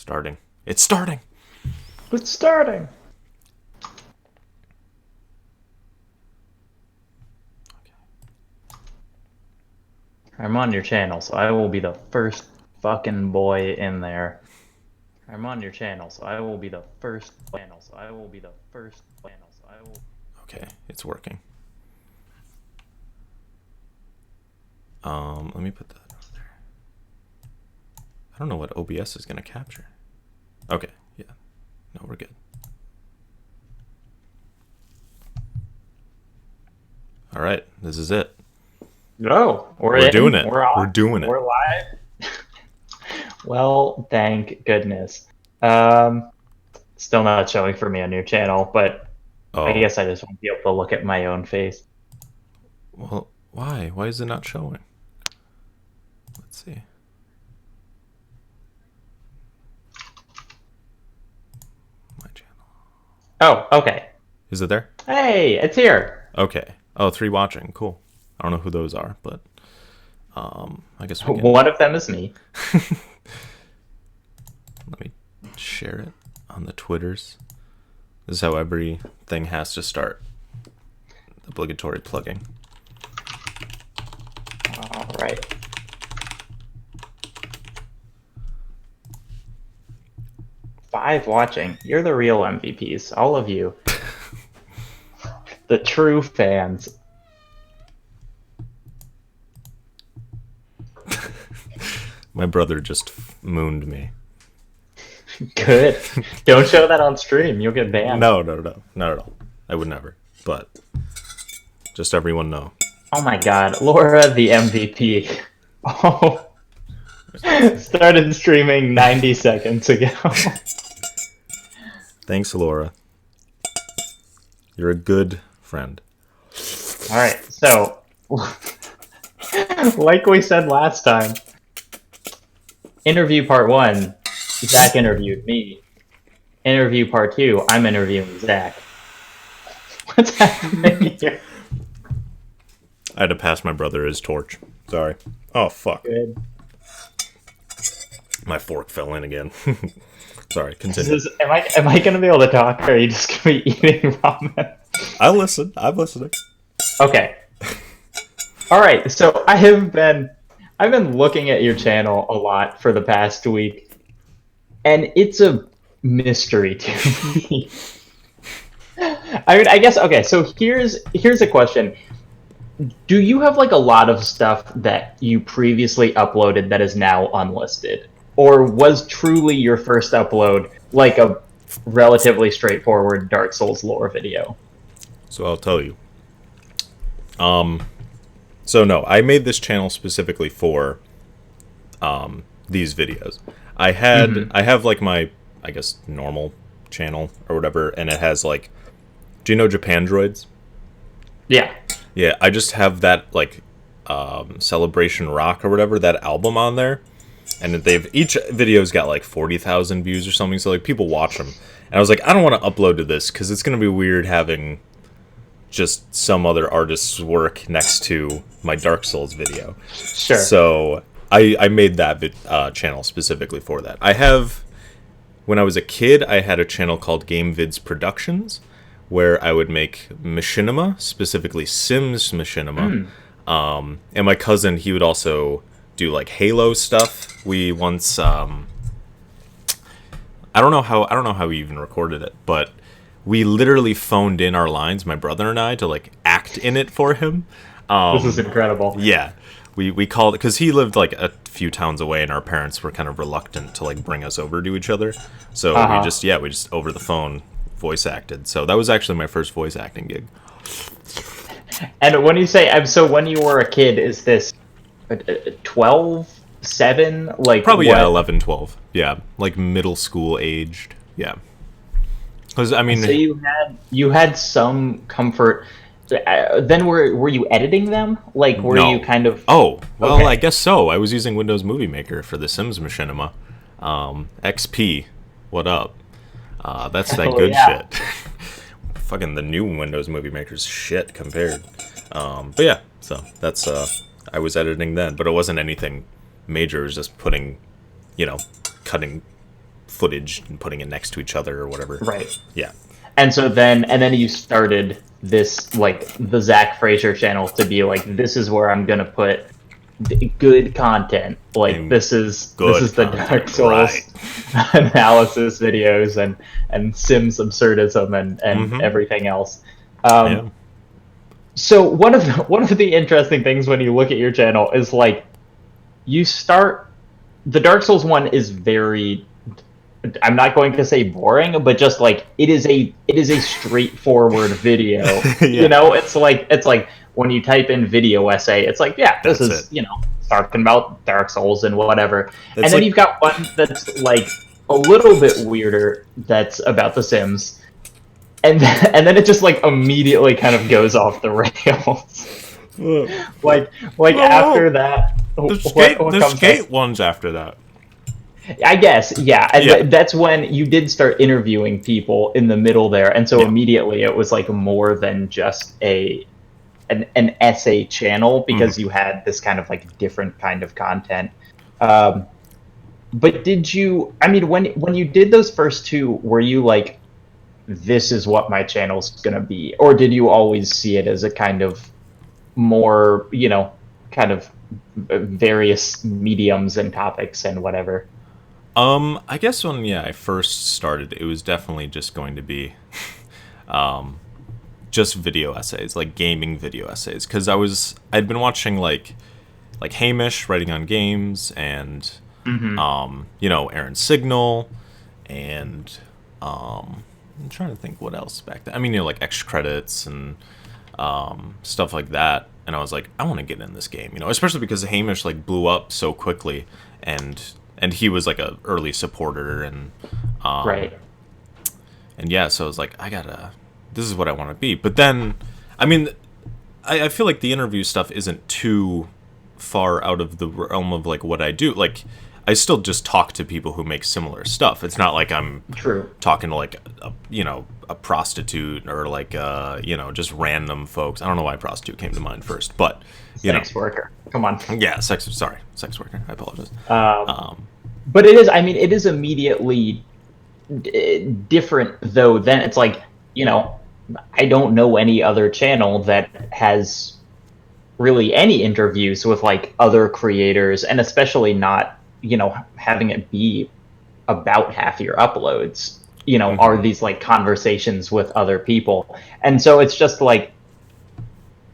Starting. It's starting. It's starting. I'm on your channel, so I will be the first fucking boy in there. I'm on your channel, so I will be the first channel, so I will be the first channel, so I will. Okay, it's working. Let me put that over there. I don't know what OBS is gonna capture. Okay, yeah. No, we're good. All right, this is it. No, We're doing it. We're on. We're doing it. We're live. Well, thank goodness. Still not showing for me on your channel, but I Oh, guess I just won't be able to look at my own face. well, why? Why is it not showing? Let's see. My channel. Oh, okay. Is it there? Hey, it's here. Okay. Oh, 3 watching. Cool. I don't know who those are, but I guess we can. One of them is me. Let me share it on the Twitters. This is how everything has to start. Obligatory plugging. All right. Five watching. You're the real MVPs, all of you. The true fans. My brother just mooned me. Good. Don't show that on stream. You'll get banned. No, not at all. I would never. But just everyone know. Oh my god. Laura, the MVP. Oh. Started streaming 90 seconds ago. Thanks, Laura. You're a good friend. Alright, so. Like we said last time. Interview part 1. Zach interviewed me. Interview part 2. I'm interviewing Zach. What's happening here? I had to pass my brother his torch. Sorry. Oh, fuck. Good. My fork fell in again. Sorry, continue. Am I gonna be able to talk, or are you just gonna be eating ramen? I'll listen. I'm listening. Okay. All right. So I've been looking at your channel a lot for the past week, and it's a mystery to me. I mean, I guess okay. So here's a question. Do you have like a lot of stuff that you previously uploaded that is now unlisted? Or was truly your first upload like a relatively straightforward Dark Souls lore video? So I'll tell you. So no, I made this channel specifically for these videos. I have like my, I guess, normal channel or whatever, and it has like, do you know Japan Droids? Yeah. Yeah, I just have that like Celebration Rock or whatever, that album on there. And each video's got like 40,000 views or something, so like people watch them. And I was like, I don't want to upload to this because it's gonna be weird having just some other artist's work next to my Dark Souls video. Sure. So I made that channel specifically for that. When I was a kid, I had a channel called Game Vids Productions, where I would make machinima, specifically Sims machinima. And my cousin, he would also do like Halo stuff. We once I don't know how we even recorded it, but we literally phoned in our lines, my brother and I, to like act in it for him. This is incredible. Yeah. We called it because he lived like a few towns away, and our parents were kind of reluctant to like bring us over to each other. So we just over the phone voice acted. So that was actually my first voice acting gig. And when you say, so when you were a kid, is this 12, 7? Like Probably, what? yeah, 11, 12. Yeah, like middle school aged. Yeah. Because, I mean... So you had some comfort. Then were you editing them? Like, were No. you kind of... Oh, well, Okay. I guess so. I was using Windows Movie Maker for the Sims machinima. XP, what up? That's that Hell good yeah. shit. Fucking the new Windows Movie Maker's shit compared. But yeah, so that's... I was editing then, but it wasn't anything major. It was just putting, cutting footage and putting it next to each other or whatever. Right. Yeah. And so then you started this, like, the Zac Frazier channel to be like, this is where I'm gonna put good content. Like, And this is good the content, Dark Souls right. analysis videos and Sims absurdism and everything else. Yeah. So one of the interesting things when you look at your channel is, like, you start the Dark Souls one is very, I'm not going to say boring, but just like it is a straightforward video. Yeah. You know, it's like when you type in video essay, it's like, yeah, this That's is it. you know, talking about Dark Souls and whatever. That's And then like- you've got one that's like a little bit weirder that's about The Sims. And then it just like immediately kind of goes off the rails. like after that, The skate ones after that. I guess, yeah. And Yeah. that's when you did start interviewing people in the middle there, and so immediately it was like more than just an essay channel, because you had this kind of like different kind of content. But did you? I mean, when you did those first two, were you like, this is what my channel's gonna be, or did you always see it as a kind of more, you know, kind of various mediums and topics and whatever? I guess when I first started, it was definitely just going to be, just video essays, like gaming video essays, because I'd been watching like Hamish writing on games, and you know, Aaron Signal, and I'm trying to think what else back then. I mean, you know, like extra credits and stuff like that. And I was like, I want to get in this game, you know, especially because Hamish like blew up so quickly, and he was like a early supporter, and Right. and yeah, so I was like, this is what I want to be. But then, I mean, I feel like the interview stuff isn't too far out of the realm of like what I do. Like, I still just talk to people who make similar stuff. It's not like I'm True. talking to like a prostitute, or like you know, just random folks. I don't know why prostitute came to mind first, but you Sex worker. Come on. yeah, sex worker. I apologize. But it is. I mean, it is immediately different, though. Then it's like, you know, I don't know any other channel that has really any interviews with like other creators, and especially not, you know, having it be about half your uploads, you know, are these like conversations with other people. And so it's just like,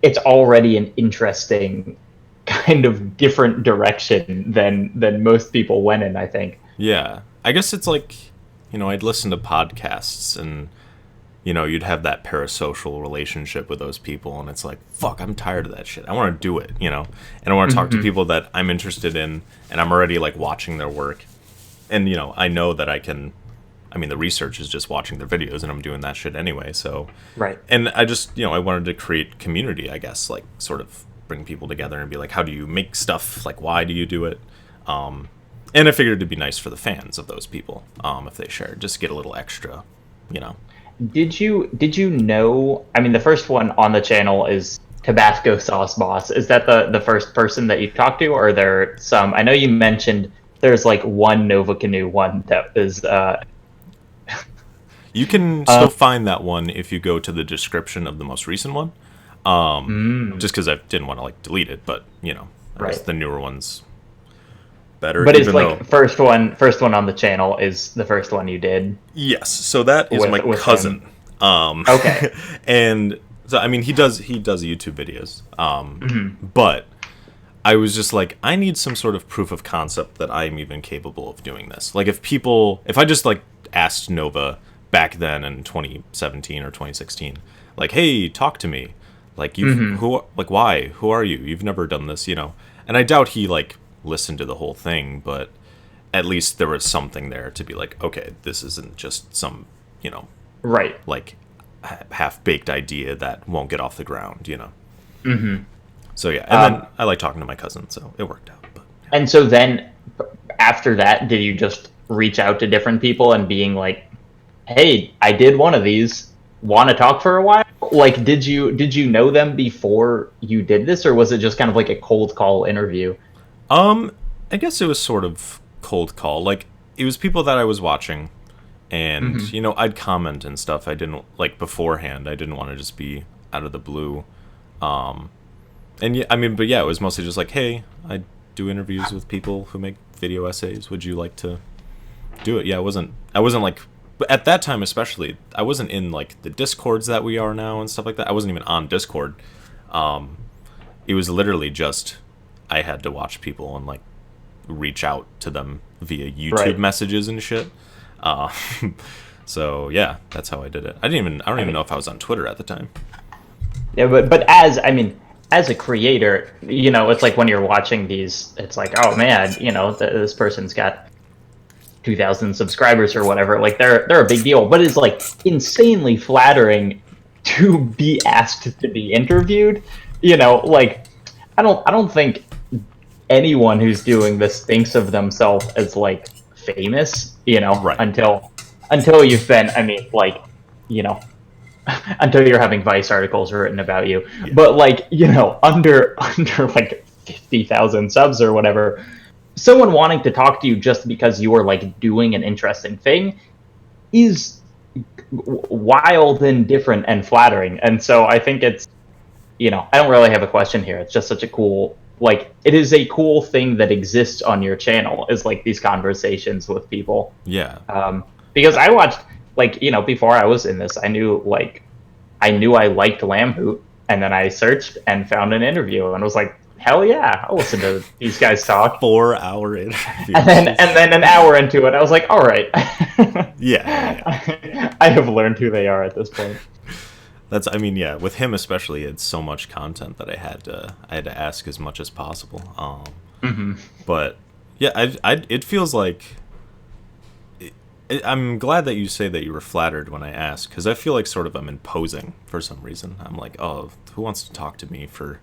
it's already an interesting kind of different direction than most people went in, I think. Yeah, I guess it's like, you know, I'd listen to podcasts, and you know, you'd have that parasocial relationship with those people, and it's like, fuck, I'm tired of that shit. I want to do it, you know, and I want to talk to people that I'm interested in, and I'm already like watching their work, and you know, I know that I can. I mean, the research is just watching their videos, and I'm doing that shit anyway. So, Right. And I just, you know, I wanted to create community, I guess, like sort of bring people together and be like, how do you make stuff? Like, why do you do it? And I figured it'd be nice for the fans of those people, if they shared, just get a little extra, you know. Did you know? I mean, the first one on the channel is Tabasco Sauce Boss. Is that the first person that you talked to, or are there some? I know you mentioned there's like one Nova Canoe one that is. You can still find that one if you go to the description of the most recent one. Just because I didn't want to like delete it, but you know, I guess Right. the newer one's better. But it's even like though, first one on the channel is the first one you did. yes, so that is my with cousin. Okay. And so I mean, he does YouTube videos. But I was just like, I need some sort of proof of concept that I'm even capable of doing this. Like, if I just like asked Nova back then in 2017 or 2016, like, hey, talk to me, like why, who are you, you've never done this, you know. And I doubt he like listened to the whole thing, but at least there was something there to be like, okay, this isn't just some, you know, Right. like half-baked idea that won't get off the ground, you know. So yeah, and then I like talking to my cousin, so it worked out. But yeah. And so then, after that, did you just reach out to different people and being like, "Hey, I did one of these. Want to talk for a while?" Like, did you know them before you did this, or was it just kind of like a cold call interview? I guess it was sort of cold call. Like, it was people that I was watching, and Hmm. you know, I'd comment and stuff. I didn't like beforehand. I didn't want to just be out of the blue. Um, and yeah, I mean, but yeah, it was mostly just like, hey, I do interviews with people who make video essays. Would you like to do it? Yeah, I wasn't like, but at that time especially, I wasn't in like the discords that we are now and stuff like that. I wasn't even on Discord. Um, it was literally just I had to watch people and like reach out to them via YouTube Right. messages and shit. Uh, so yeah, that's how I did it. I don't I even mean, know if I was on Twitter at the time. yeah, but as I mean, as a creator, it's like when you're watching these, it's like, oh man, this person's got 2,000 subscribers or whatever. Like they're a big deal, but it's like insanely flattering to be asked to be interviewed. Like I don't think anyone who's doing this thinks of themselves as like famous, Right. until you've been, I mean, like, you know, until you're having Vice articles written about you. Yeah. But like, under like 50,000 subs or whatever, someone wanting to talk to you just because you are like doing an interesting thing is wild and different and flattering. And so I think I don't really have a question here. It's just such a cool, like, it is a cool thing that exists on your channel, is like these conversations with people. Yeah. Because I watched, like, before I was in this, I knew I liked Lamhoot, and then I searched and found an interview and was like, hell yeah, I'll listen to these guys talk. 4 hour interview. And then an hour into it, I was like, all right. Yeah. I have learned who they are at this point. That's, I mean, yeah, with him especially, it's so much content that I had to ask as much as possible. Hmm. But yeah, it feels like I'm glad that you say that you were flattered when I asked, because I feel like sort of I'm imposing for some reason. I'm like, oh, who wants to talk to me for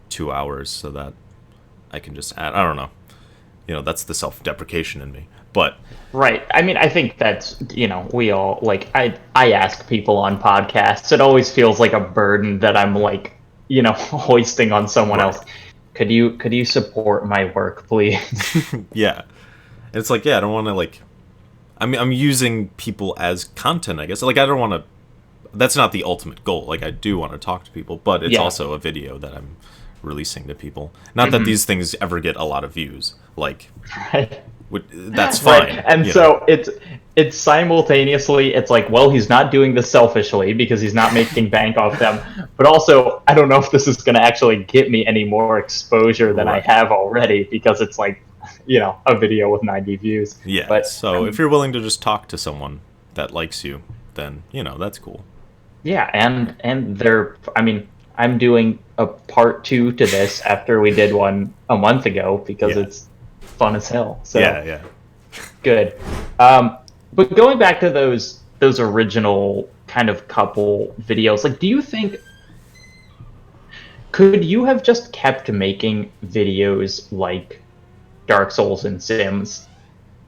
2 hours so that I can just add? I don't know. You know, that's the self-deprecation in me. But Right. I mean, I think that's, we all, like, I ask people on podcasts. It always feels like a burden that I'm like, hoisting on someone right, else. Could you support my work, please? yeah, it's like, yeah, I don't want to like. I mean, I'm using people as content, I guess. Like, I don't want to. That's not the ultimate goal. Like, I do want to talk to people, but it's Yeah. also a video that I'm releasing to people. Not that these things ever get a lot of views. Like, Right. that's Right. fine. And so it's simultaneously, it's like, well, he's not doing this selfishly because he's not making bank off them, but also I don't know if this is going to actually get me any more exposure than I Right. have already, because it's like, a video with 90 views. Yeah. But So if you're willing to just talk to someone that likes you, then that's cool. yeah, and I mean, I'm doing a part 2 to this after we did one a month ago because Yeah. it's fun as hell. So Yeah. Yeah. good. But going back to those original kind of couple videos, like, do you think, could you have just kept making videos like Dark Souls and Sims?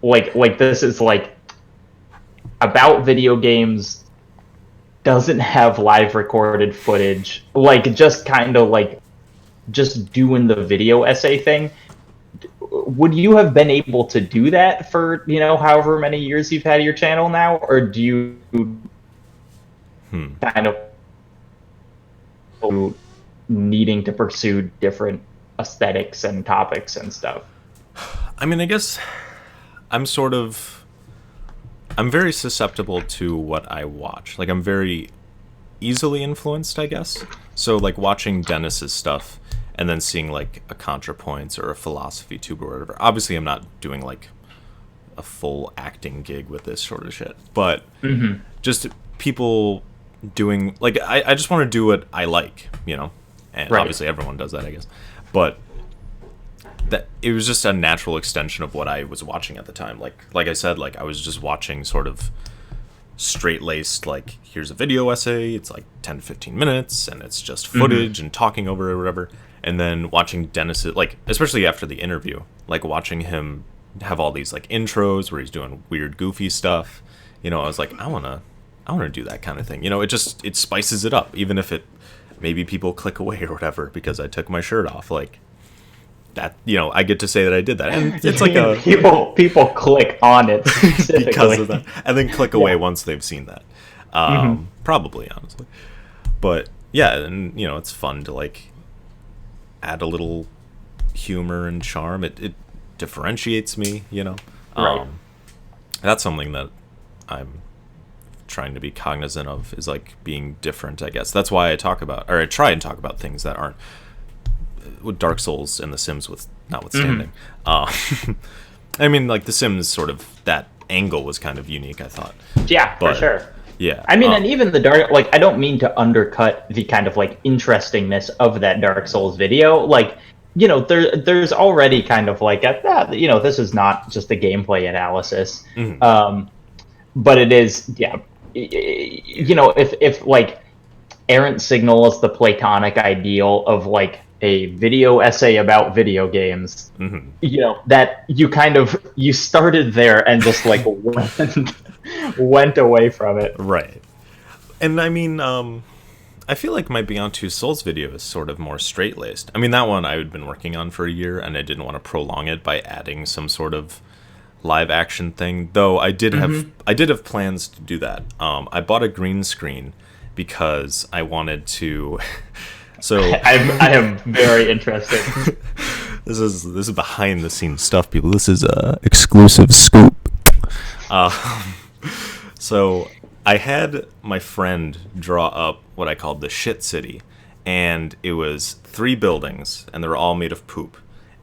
Like this is like about video games, doesn't have live recorded footage, like just kind of like just doing the video essay thing. Would you have been able to do that for, however many years you've had your channel now, or do you Hmm. kind of needing to pursue different aesthetics and topics and stuff? I mean, I guess I'm sort of. I'm very susceptible to what I watch. Like, I'm very easily influenced, I guess. So, like, watching Dennis's stuff and then seeing, like, a ContraPoints or a Philosophy Tube or whatever. Obviously, I'm not doing, like, a full acting gig with this sort of shit. But just people doing. Like, I just want to do what I like, And Right. obviously, everyone does that, I guess. But that it was just a natural extension of what I was watching at the time. Like I said, like I was just watching sort of straight laced, like, here's a video essay, it's like 10 to 15 minutes, and it's just footage and talking over it or whatever. And then watching Dennis, like, especially after the interview, like watching him have all these like intros where he's doing weird, goofy stuff. I was like, I wanna do that kind of thing. It spices it up, even if it maybe people click away or whatever because I took my shirt off. Like, that, I get to say that I did that, and it's like a people click on it specifically because of that, and then click away once they've seen that. Probably, honestly, but yeah, and it's fun to like add a little humor and charm. It differentiates me, Right. That's something that I'm trying to be cognizant of, is like being different, I guess. That's why I try and talk about things that aren't with Dark Souls and The Sims with notwithstanding. I mean, like The Sims, sort of that angle was kind of unique, I thought. Yeah, for sure. Yeah. I mean, and even the Dark, like, I don't mean to undercut the kind of like interestingness of that Dark Souls video. Like, there's already kind of like this is not just a gameplay analysis, but it is, yeah. If like Errant Signal is the platonic ideal of like a video essay about video games, that you started there and just like went away from it. Right. And I mean, I feel like my Beyond Two Souls video is sort of more straight-laced. I mean, that one I had been working on for a year, and I didn't want to prolong it by adding some sort of live action thing, though I did have plans to do that. I bought a green screen because I wanted to so I am very interested. This is behind the scenes stuff, people. This is exclusive scoop. So I had my friend draw up what I called the shit city, and it was 3 buildings, and they were all made of poop.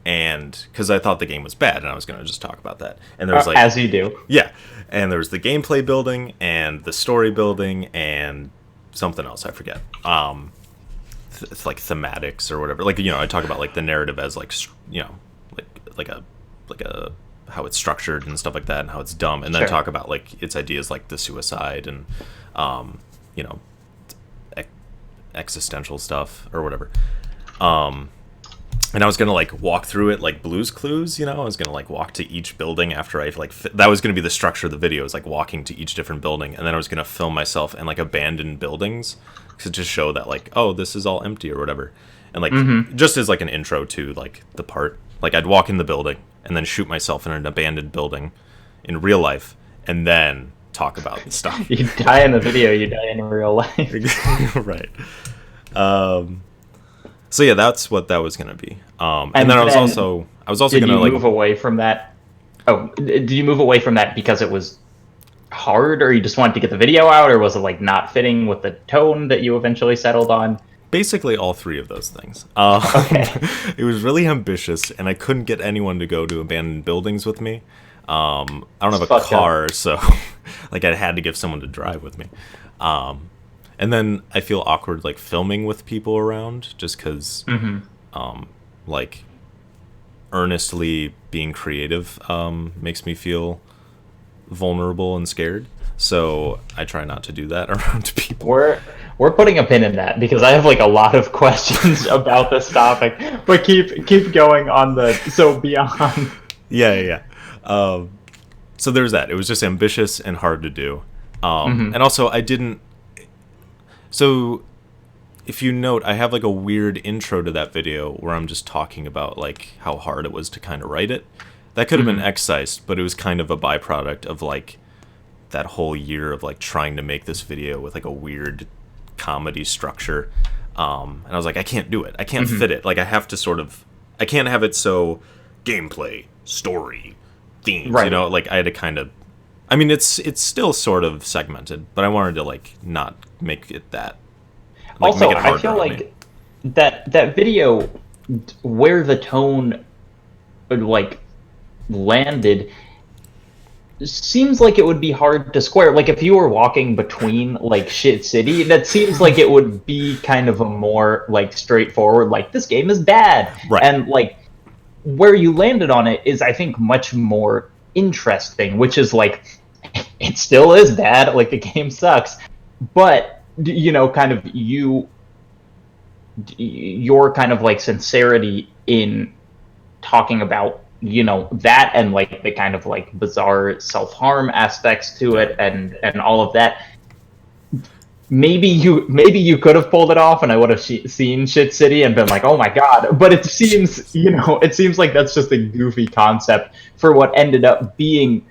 And because I thought the game was bad, and I was going to just talk about that. And there was like, as you do, yeah. And there was the gameplay building, and the story building, and something else I forget. It's like thematics or whatever. Like I talk about like the narrative as like like a how it's structured and stuff like that, and how it's dumb, and then talk about like its ideas like the suicide and existential stuff or whatever. And I was gonna like walk through it like Blue's Clues, I was gonna like walk to each building after I like that was gonna be the structure of the video, is like walking to each different building, and then I was gonna film myself in like abandoned buildings to just show that like, oh, this is all empty or whatever, and like just as like an intro to like the part, like I'd walk in the building and then shoot myself in an abandoned building in real life, and then talk about the stuff. You die in the video, you die in real life. Right. So yeah, that's what that was gonna be. And then I was also gonna like move away from that. Oh, did you move away from that because it was hard, or you just wanted to get the video out, or was it like not fitting with the tone that you eventually settled on? Basically, all 3 of those things. Okay. It was really ambitious, and I couldn't get anyone to go to abandoned buildings with me. I don't have a car, so like I had to give someone to drive with me. And then I feel awkward like filming with people around, just because like earnestly being creative makes me feel vulnerable and scared. So I try not to do that around people. We're putting a pin in that, because I have like a lot of questions about this topic. But keep going on beyond. Yeah. So there's that. It was just ambitious and hard to do. And also I didn't. So if you note, I have like a weird intro to that video where I'm just talking about like how hard it was to kind of write it. That could have been excised, but it was kind of a byproduct of like that whole year of like trying to make this video with like a weird comedy structure. And I was like, I can't do it. I can't fit it. Like I have to I can't have it so gameplay, story, themes, right. Like I had to kind of, I mean, it's still sort of segmented, but I wanted to like not make it that. Like, also, make it harder I feel on like me. that video, where the tone like landed, seems like it would be hard to square. Like if you were walking between like shit city, that seems like it would be kind of a more like straightforward, like this game is bad, right. And like where you landed on it is, I think, much more interesting, which is like it still is bad, like the game sucks, but kind of your kind of like sincerity in talking about that, and like the kind of like bizarre self-harm aspects to it, and all of that maybe you could have pulled it off, and I would have seen Shit City and been like, oh my god. But it seems, it seems like that's just a goofy concept for what ended up being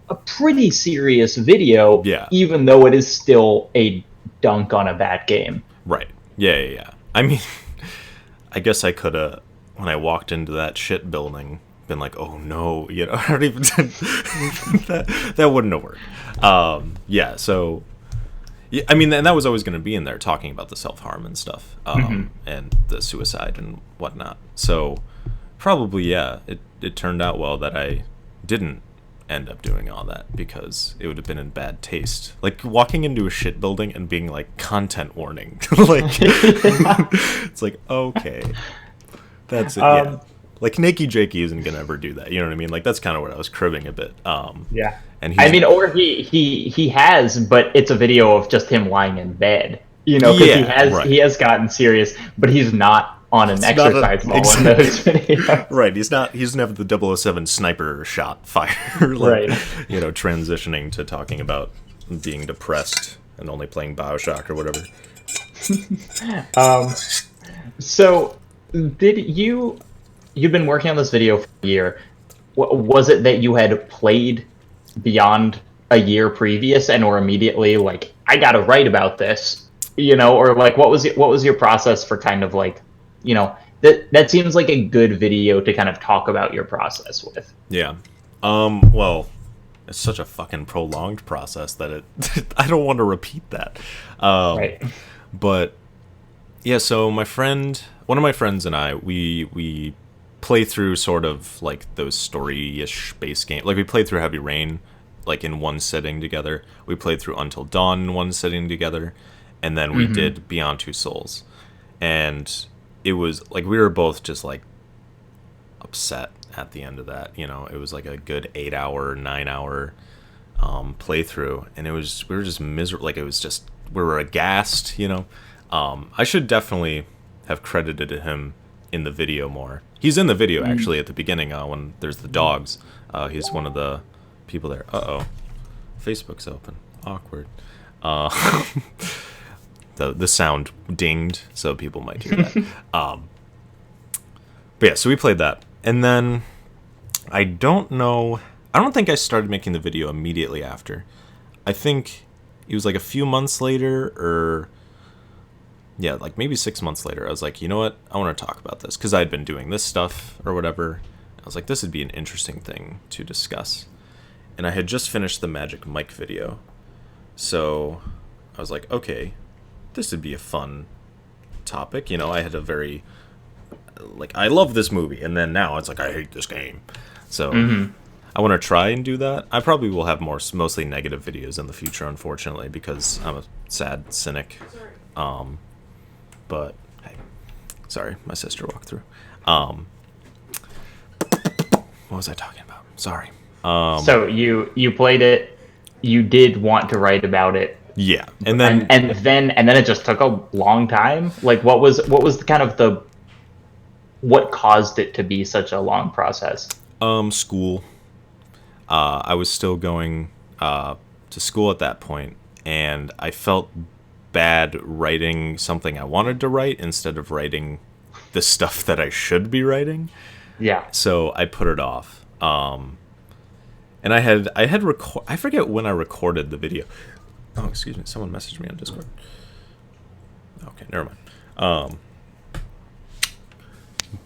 a pretty serious video, Yeah. even though it is still a dunk on a bad game. Right. Yeah. I mean, I guess I could have, when I walked into that shit building, been like, oh no, I don't even that wouldn't have worked. Yeah. So, yeah, I mean, and that was always going to be in there, talking about the self-harm and stuff, and the suicide and whatnot. So, probably, yeah, it turned out well that I didn't end up doing all that, because it would have been in bad taste. Like walking into a shit building and being like, content warning. Like, it's like, okay, that's it. Yeah. Like Nakey Jakey isn't gonna ever do that. You know what I mean? Like, that's kind of what I was cribbing a bit. Yeah. And I mean, or he has, but it's a video of just him lying in bed. Because he has gotten serious, but he's not on an exercise ball in those videos. Right, he doesn't have the 007 sniper shot fire, like, right. Transitioning to talking about being depressed and only playing BioShock or whatever. So, you've been working on this video for a year. Was it that you had played beyond a year previous and were immediately like, I gotta write about this, or like, what was your process for kind of like, that seems like a good video to kind of talk about your process with. Yeah. Well, it's such a fucking prolonged process that I don't want to repeat that. Right. But yeah, so one of my friends and I, we play through sort of like those story-ish base games. Like, we played through Heavy Rain like in one sitting together. We played through Until Dawn in one sitting together, and then we did Beyond Two Souls. And it was like we were both just like upset at the end of that. It was like a good 8-hour, 9-hour playthrough, and we were just miserable. Like, it was just, we were aghast. I should definitely have credited him in the video more. He's in the video actually at the beginning when there's the dogs. He's one of the people there. Facebook's open. Awkward. The sound dinged, so people might hear that. But yeah, so we played that. And then, I don't think I started making the video immediately after. I think it was like a few months later, or yeah, like maybe 6 months later. I was like, you know what? I want to talk about this, because I'd been doing this stuff or whatever. I was like, this would be an interesting thing to discuss. And I had just finished the Magic Mike video. So I was like, okay, this would be a fun topic. I had a very, like, I love this movie, and then now it's like, I hate this game. So I want to try and do that. I probably will have mostly negative videos in the future, unfortunately, because I'm a sad cynic. But hey, sorry, my sister walked through. What was I talking about? Sorry. So you played it. You did want to write about it. Yeah, and then it just took a long time. Like, what was what caused it to be such a long process? School. I was still going to school at that point, and I felt bad writing something I wanted to write instead of writing the stuff that I should be writing. Yeah. So I put it off. And I forget when I recorded the video. Oh, excuse me. Someone messaged me on Discord. Okay, never mind.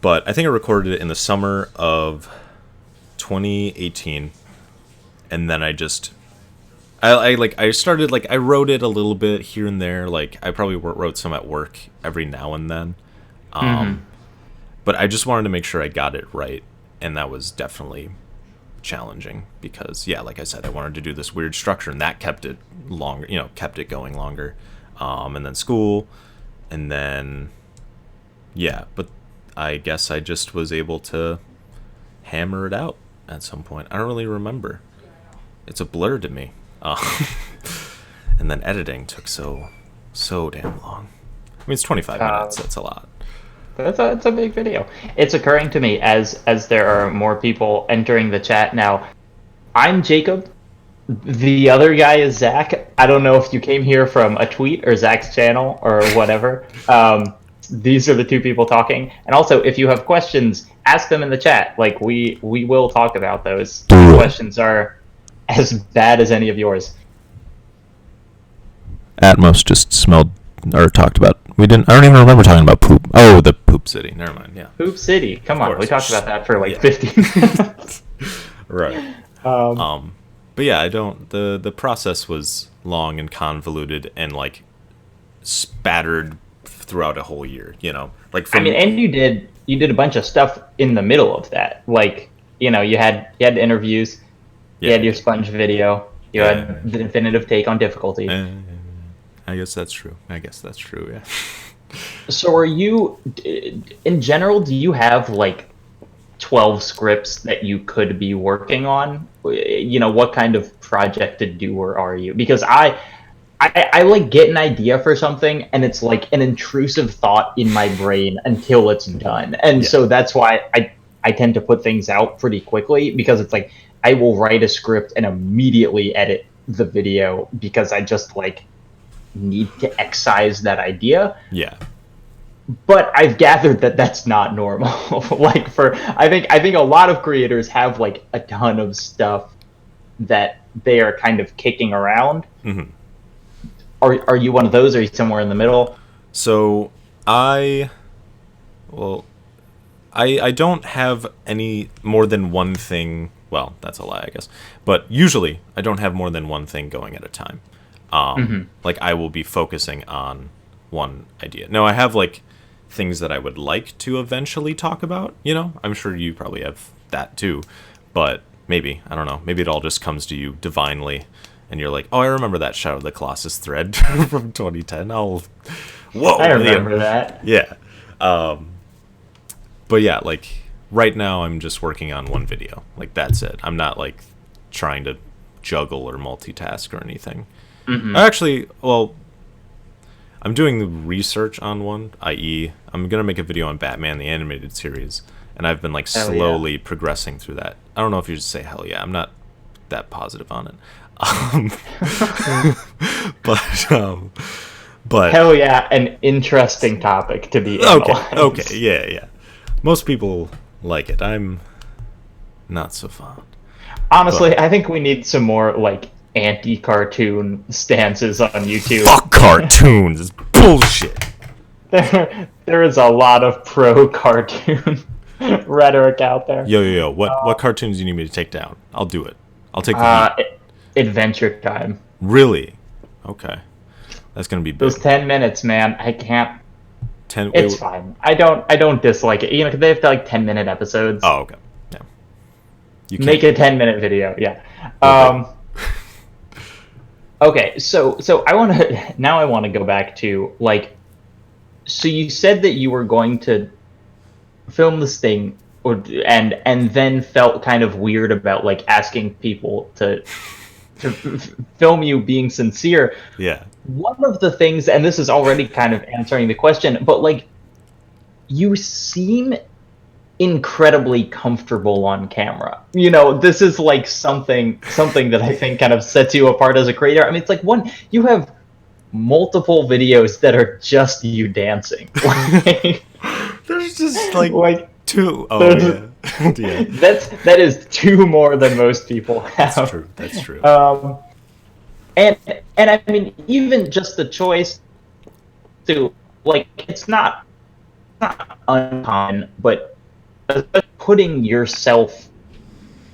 But I think I recorded it in the summer of 2018, and then I started, like, I wrote it a little bit here and there. Like, I probably wrote some at work every now and then. But I just wanted to make sure I got it right, and that was definitely challenging because, yeah, like I said, I wanted to do this weird structure, and that kept it longer, kept it going longer. And then school, and then, yeah, but I guess I just was able to hammer it out at some point. I don't really remember. It's a blur to me. And then editing took so damn long. I mean, it's 25 minutes. That's a lot. That's a big video. It's occurring to me as there are more people entering the chat now. I'm Jacob. The other guy is Zach. I don't know if you came here from a tweet or Zach's channel or whatever. These are the two people talking. And also, if you have questions, ask them in the chat. Like we will talk about those. The questions are as bad as any of yours. Atmos just smelled or talked about. We didn't. I don't even remember talking about poop. Oh, the poop city. Never mind. Yeah. Poop City. Come on, we talked about that for like 15 minutes. Right. But yeah, I don't. The process was long and convoluted and like spattered throughout a whole year. You know, like I mean, and you did a bunch of stuff in the middle of that. Like, you know, you had interviews, you had your sponge video, you had the definitive take on difficulty. I guess that's true. Yeah. So are you, in general, do you have like 12 scripts that you could be working on? You know, what kind of projected doer are you? Because I like get an idea for something and it's like an intrusive thought in my brain until it's done. And so that's why I tend to put things out pretty quickly, because it's like I will write a script and immediately edit the video because I just like need to excise that idea. Yeah. But I've gathered that that's not normal. Like I think a lot of creators have like a ton of stuff that they are kind of kicking around. Mm-hmm. Are you one of those? Or are you somewhere in the middle? So I don't have any more than one thing. Well, that's a lie, I guess. But usually I don't have more than one thing going at a time. Like I will be focusing on one idea. Now I have like things that I would like to eventually talk about, you know? I'm sure you probably have that too. But maybe, I don't know, maybe it all just comes to you divinely and you're like, "Oh, I remember that Shadow of the Colossus thread from 2010. Whoa, I remember that." Yeah. But yeah, like right now I'm just working on one video. Like that's it. I'm not like trying to juggle or multitask or anything. Mm-hmm. Actually, well, I'm doing the research on one, i.e., I'm going to make a video on Batman the Animated Series, and I've been like slowly progressing through that. I don't know if you just say hell yeah. I'm not that positive on it. But hell yeah, an interesting topic to be analyzed. Okay, yeah. Most people like it. I'm not so fond. Honestly, I think we need some more like anti-cartoon stances on YouTube. Fuck cartoons, it's bullshit. There is a lot of pro-cartoon rhetoric out there. Yo. What cartoons do you need me to take down? I'll do it. I'll take the heat. Adventure Time. Really? Okay. That's gonna be big. Those 10 minutes, man. I can't. It's Wait, fine. I don't dislike it. You know, 'cause they have like 10-minute episodes. Oh, okay. Yeah. You make a 10-minute video. Yeah. Okay. So I want to go back to like. So you said that you were going to film this thing, and then felt kind of weird about like asking people to film you being sincere. Yeah. One of the things, and this is already kind of answering the question, but like you seem incredibly comfortable on camera. You know, this is like something that I think kind of sets you apart as a creator. I mean, it's like you have multiple videos that are just you dancing. There's just like two. Oh yeah. Yeah. That is two more than most people have. That's true. And I mean, even just the choice to like, it's not uncommon, but putting yourself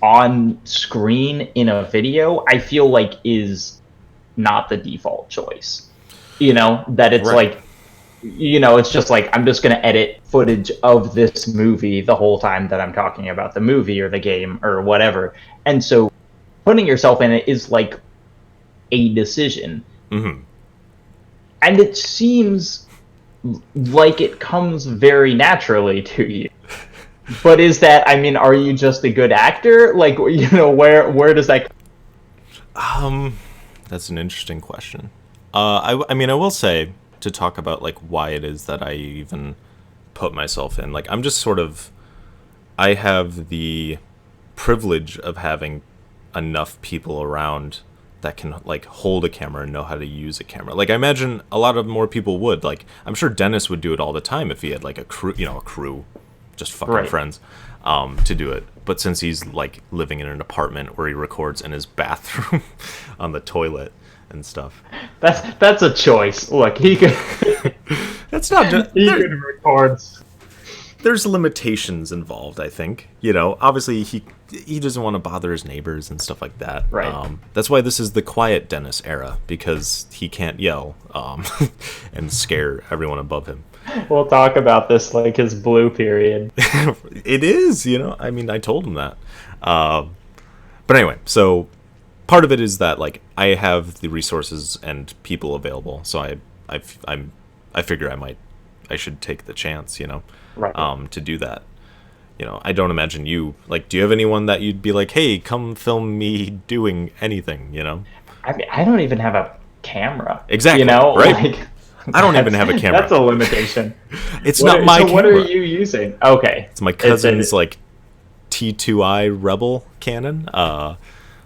on screen in a video, I feel like is not the default choice. You know, that it's like, you know, it's just like, I'm just going to edit footage of this movie the whole time that I'm talking about the movie or the game or whatever. And so putting yourself in it is like a decision. Mm-hmm. And it seems like it comes very naturally to you. But is that, I mean, are you just a good actor? Like, you know, where does that come? That's an interesting question. I mean, I will say, to talk about like why it is that I even put myself in, like I'm just sort of, I have the privilege of having enough people around that can like hold a camera and know how to use a camera. Like I imagine a lot of more people would. Like I'm sure Dennis would do it all the time if he had like a crew, just fucking friends, to do it. But since he's like living in an apartment where he records in his bathroom on the toilet and stuff, that's a choice. Look, he could. That's not just he could record. There's limitations involved, I think. Obviously he doesn't want to bother his neighbors and stuff like that. Right. That's why this is the quiet Dennis era, because he can't yell and scare everyone above him. We'll talk about this like his blue period. It is, I mean, I told him that. But anyway, so part of it is that like I have the resources and people available, so I figure I should take the chance, Right. to do that. I don't imagine you, like, do you have anyone that you'd be like, hey, come film me doing anything, I mean, I don't even have a camera. Exactly, right? Like, I don't even have a camera. That's a limitation. It's not my camera. What are you using? Okay. It's my cousin's, like, T2i Rebel Canon.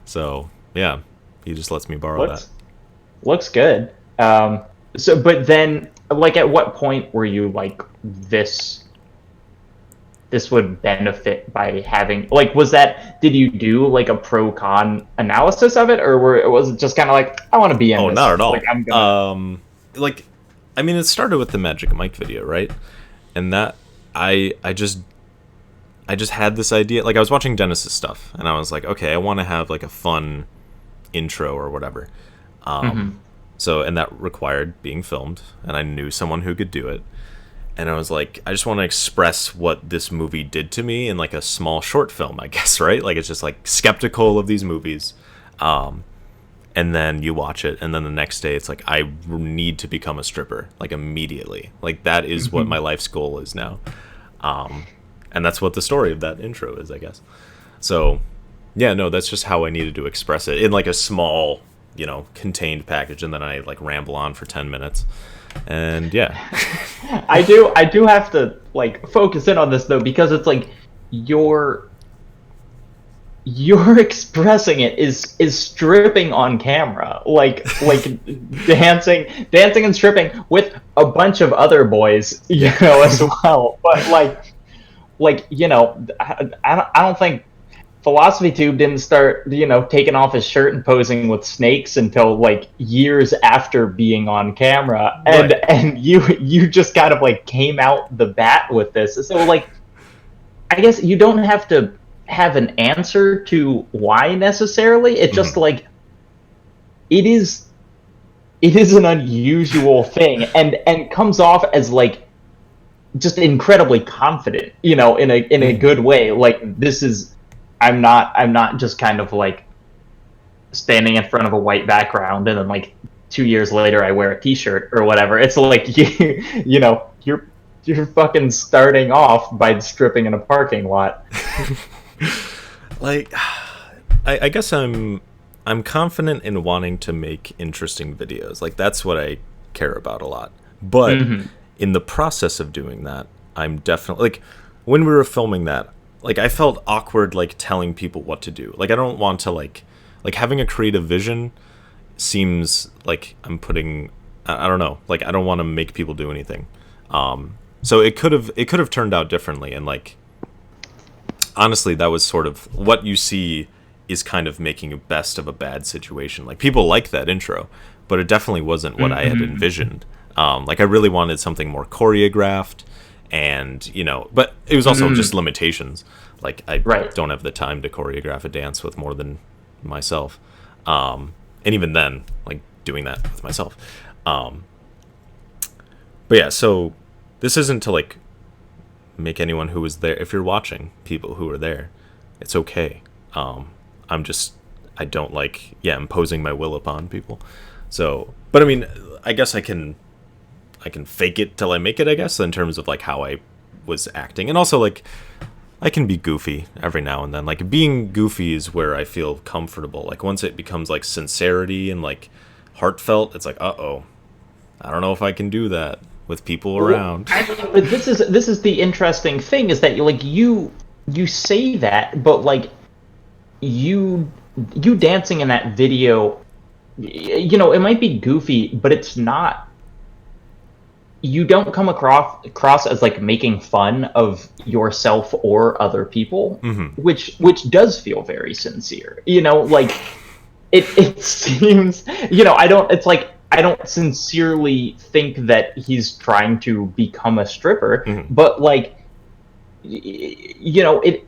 So, yeah, he just lets me borrow that. Looks good. But then, like, at what point were you like, this would benefit by having, like, did you do like a pro con analysis of it, or was it just kind of like, I want to be in this? Not at all. Like, I'm gonna... I mean, it started with the Magic Mike video, right? And that I just had this idea. Like, I was watching Dennis's stuff, and I was like, okay, I want to have like a fun intro or whatever. So, and that required being filmed, and I knew someone who could do it. And I was like, I just want to express what this movie did to me in like a small short film, I guess, right? Like, it's just like skeptical of these movies. And then you watch it, and then the next day it's like, I need to become a stripper, like immediately. Like, that is what my life's goal is now. And that's what the story of that intro is, I guess. So, yeah, no, that's just how I needed to express it in like a small, contained package, and then I like ramble on for 10 minutes. And yeah. I do have to like focus in on this though, because it's like you're expressing it is stripping on camera, like dancing and stripping with a bunch of other boys, as well. But I don't think Philosophy Tube didn't start, taking off his shirt and posing with snakes until like years after being on camera, and Right. and you just kind of like came out the bat with this. So like, I guess you don't have to have an answer to why necessarily. It's just like it is an unusual thing, and comes off as like just incredibly confident, in a good way. Like, this is. I'm not just kind of like standing in front of a white background and then like 2 years later I wear a t-shirt or whatever. It's like you're fucking starting off by stripping in a parking lot. Like, I guess I'm confident in wanting to make interesting videos. Like, that's what I care about a lot. But in the process of doing that, I'm definitely like, when we were filming that, like, I felt awkward, like, telling people what to do. Like, I don't want to, like having a creative vision seems like I'm putting, I don't know, like, I don't want to make people do anything. So it could have turned out differently, and, like, honestly, that was sort of what you see is kind of making a best of a bad situation. Like, people like that intro, but it definitely wasn't what I had envisioned. Like, I really wanted something more choreographed. And, but it was also just limitations. Like, I don't have the time to choreograph a dance with more than myself. And even then, like, doing that with myself. But yeah, so this isn't to, like, make anyone who was there, if you're watching people who are there, it's okay. I don't like, imposing my will upon people. So, but I mean, I guess I can fake it till I make it, I guess, in terms of like how I was acting. And also, like, I can be goofy every now and then. Like, being goofy is where I feel comfortable. Like, once it becomes like sincerity and like heartfelt, it's like, I don't know if I can do that with people around. But this is the interesting thing, is that you say that, but like you you dancing in that video, it might be goofy, but it's not. You don't come across as like making fun of yourself or other people, which does feel very sincere. Like it seems. I don't. It's like I don't sincerely think that he's trying to become a stripper, but like it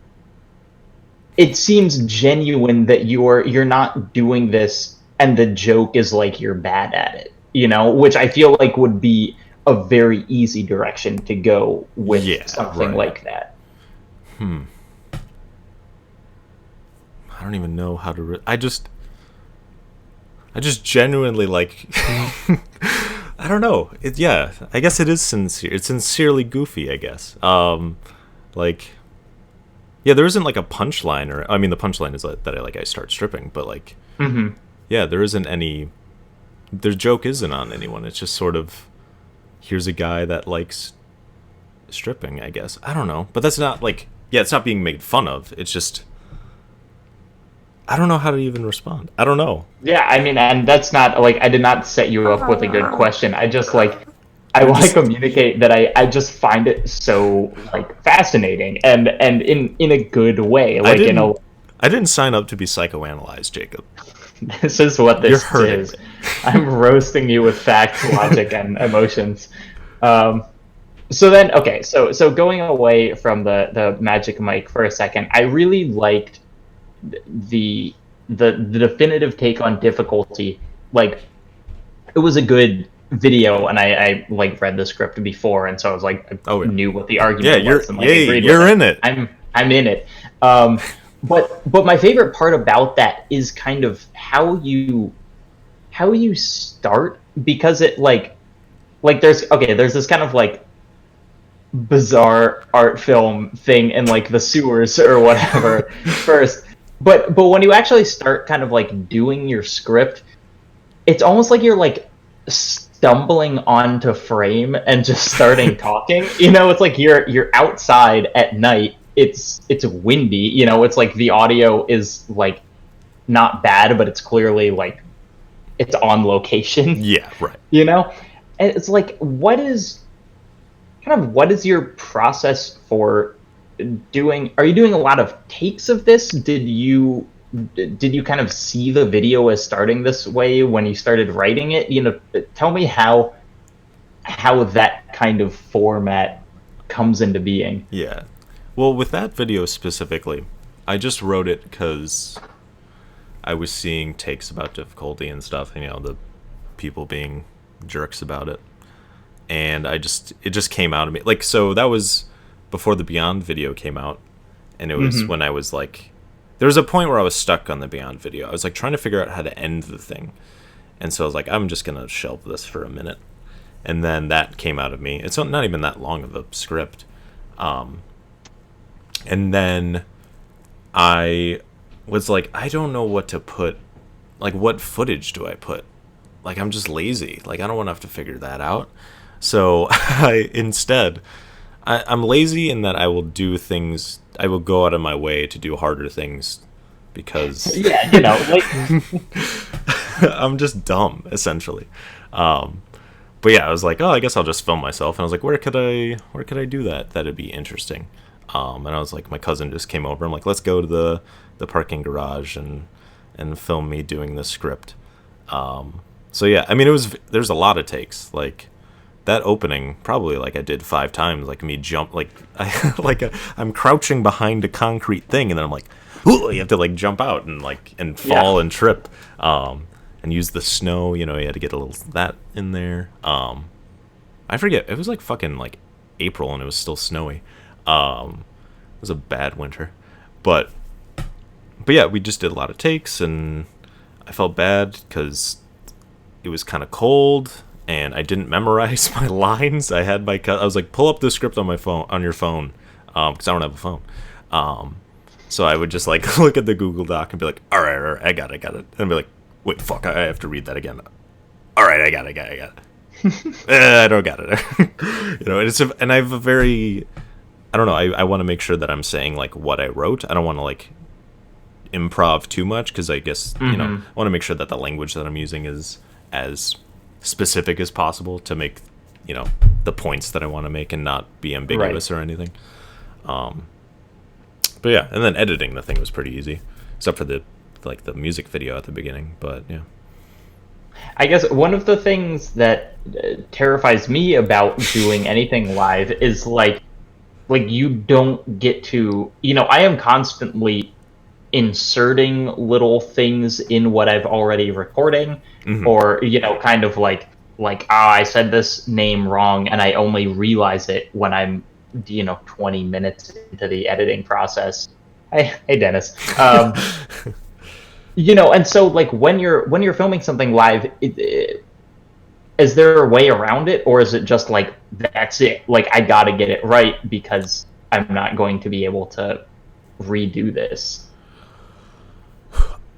seems genuine that you're not doing this and the joke is like you're bad at it, which I feel like would be a very easy direction to go with something like that. I don't even know how to. I just genuinely like. I don't know. I guess it is sincere. It's sincerely goofy, I guess. Like, yeah, there isn't like a punchline, or I mean, the punchline is that I start stripping, but like, yeah, there isn't any. Their joke isn't on anyone. It's just sort of, here's a guy that likes stripping, I guess. I don't know, but that's not like, it's not being made fun of. It's just, I don't know how to even respond. I don't know. Yeah, I mean, and that's not like I did not set you up with a good question. I just like I want to communicate that I just find it so like fascinating and in a good way. Like I didn't sign up to be psychoanalyzed, Jacob. This is what this is. I'm roasting you with facts, logic, and emotions. So then, okay, so going away from the Magic Mike for a second, I really liked the definitive take on difficulty. Like, it was a good video, and I like read the script before, and so I was like, I knew what the argument was. And, like, you're in it. I'm in it. But my favorite part about that is kind of how you start, because it like there's this kind of like bizarre art film thing in like the sewers or whatever first. But when you actually start kind of like doing your script, it's almost like you're like stumbling onto frame and just starting talking. It's like you're outside at night. It's windy. It's like the audio is like not bad, but it's clearly like it's on location. Yeah, right. And it's like, what is your process for doing? Are you doing a lot of takes of this? Did you kind of see the video as starting this way when you started writing it? Tell me how that kind of format comes into being. Yeah. Well, with that video specifically, I just wrote it because I was seeing takes about difficulty and stuff, the people being jerks about it. And it just came out of me. Like, so that was before the Beyond video came out. And it was when I was like, there was a point where I was stuck on the Beyond video. I was like trying to figure out how to end the thing. And so I was like, I'm just going to shelve this for a minute. And then that came out of me. It's not even that long of a script. And then I was like, I don't know what to put. Like, what footage do I put? Like, I'm just lazy. Like, I don't want to have to figure that out. So I'm lazy in that I will do things. I will go out of my way to do harder things because I'm just dumb, essentially. But yeah, I was like, I guess I'll just film myself. And I was like, where could I do that? That'd be interesting. And I was like, my cousin just came over. I'm like, let's go to the parking garage and film me doing the script. So yeah, I mean, there's a lot of takes. Like, that opening, probably like I did 5 times, like me jump, like I'm crouching behind a concrete thing, and then I'm like, ooh, you have to like jump out and fall and trip, and use the snow. You had to get a little that in there. I forget, it was like fucking like April and it was still snowy. It was a bad winter, but yeah, we just did a lot of takes, and I felt bad because it was kind of cold. And I didn't memorize my lines. I was like, pull up the script on your phone, because I don't have a phone. So I would just like look at the Google Doc and be like, all right, I got it. And be like, wait, fuck, I have to read that again. All right, I got it. I don't got it. And I have a very, I don't know. I want to make sure that I'm saying like what I wrote. I don't want to like improv too much, because I guess I want to make sure that the language that I'm using is as specific as possible to make the points that I want to make and not be ambiguous or anything. But yeah, and then editing the thing was pretty easy, except for the music video at the beginning. But yeah. I guess one of the things that terrifies me about doing anything live is like you don't get to, I am constantly inserting little things in what I've already recording, or kind of like I said this name wrong and I only realize it when I'm 20 minutes into the editing process. Hey Dennis. And so like when you're filming something live, is there a way around it, or is it just like that's it? Like I gotta get it right because I'm not going to be able to redo this.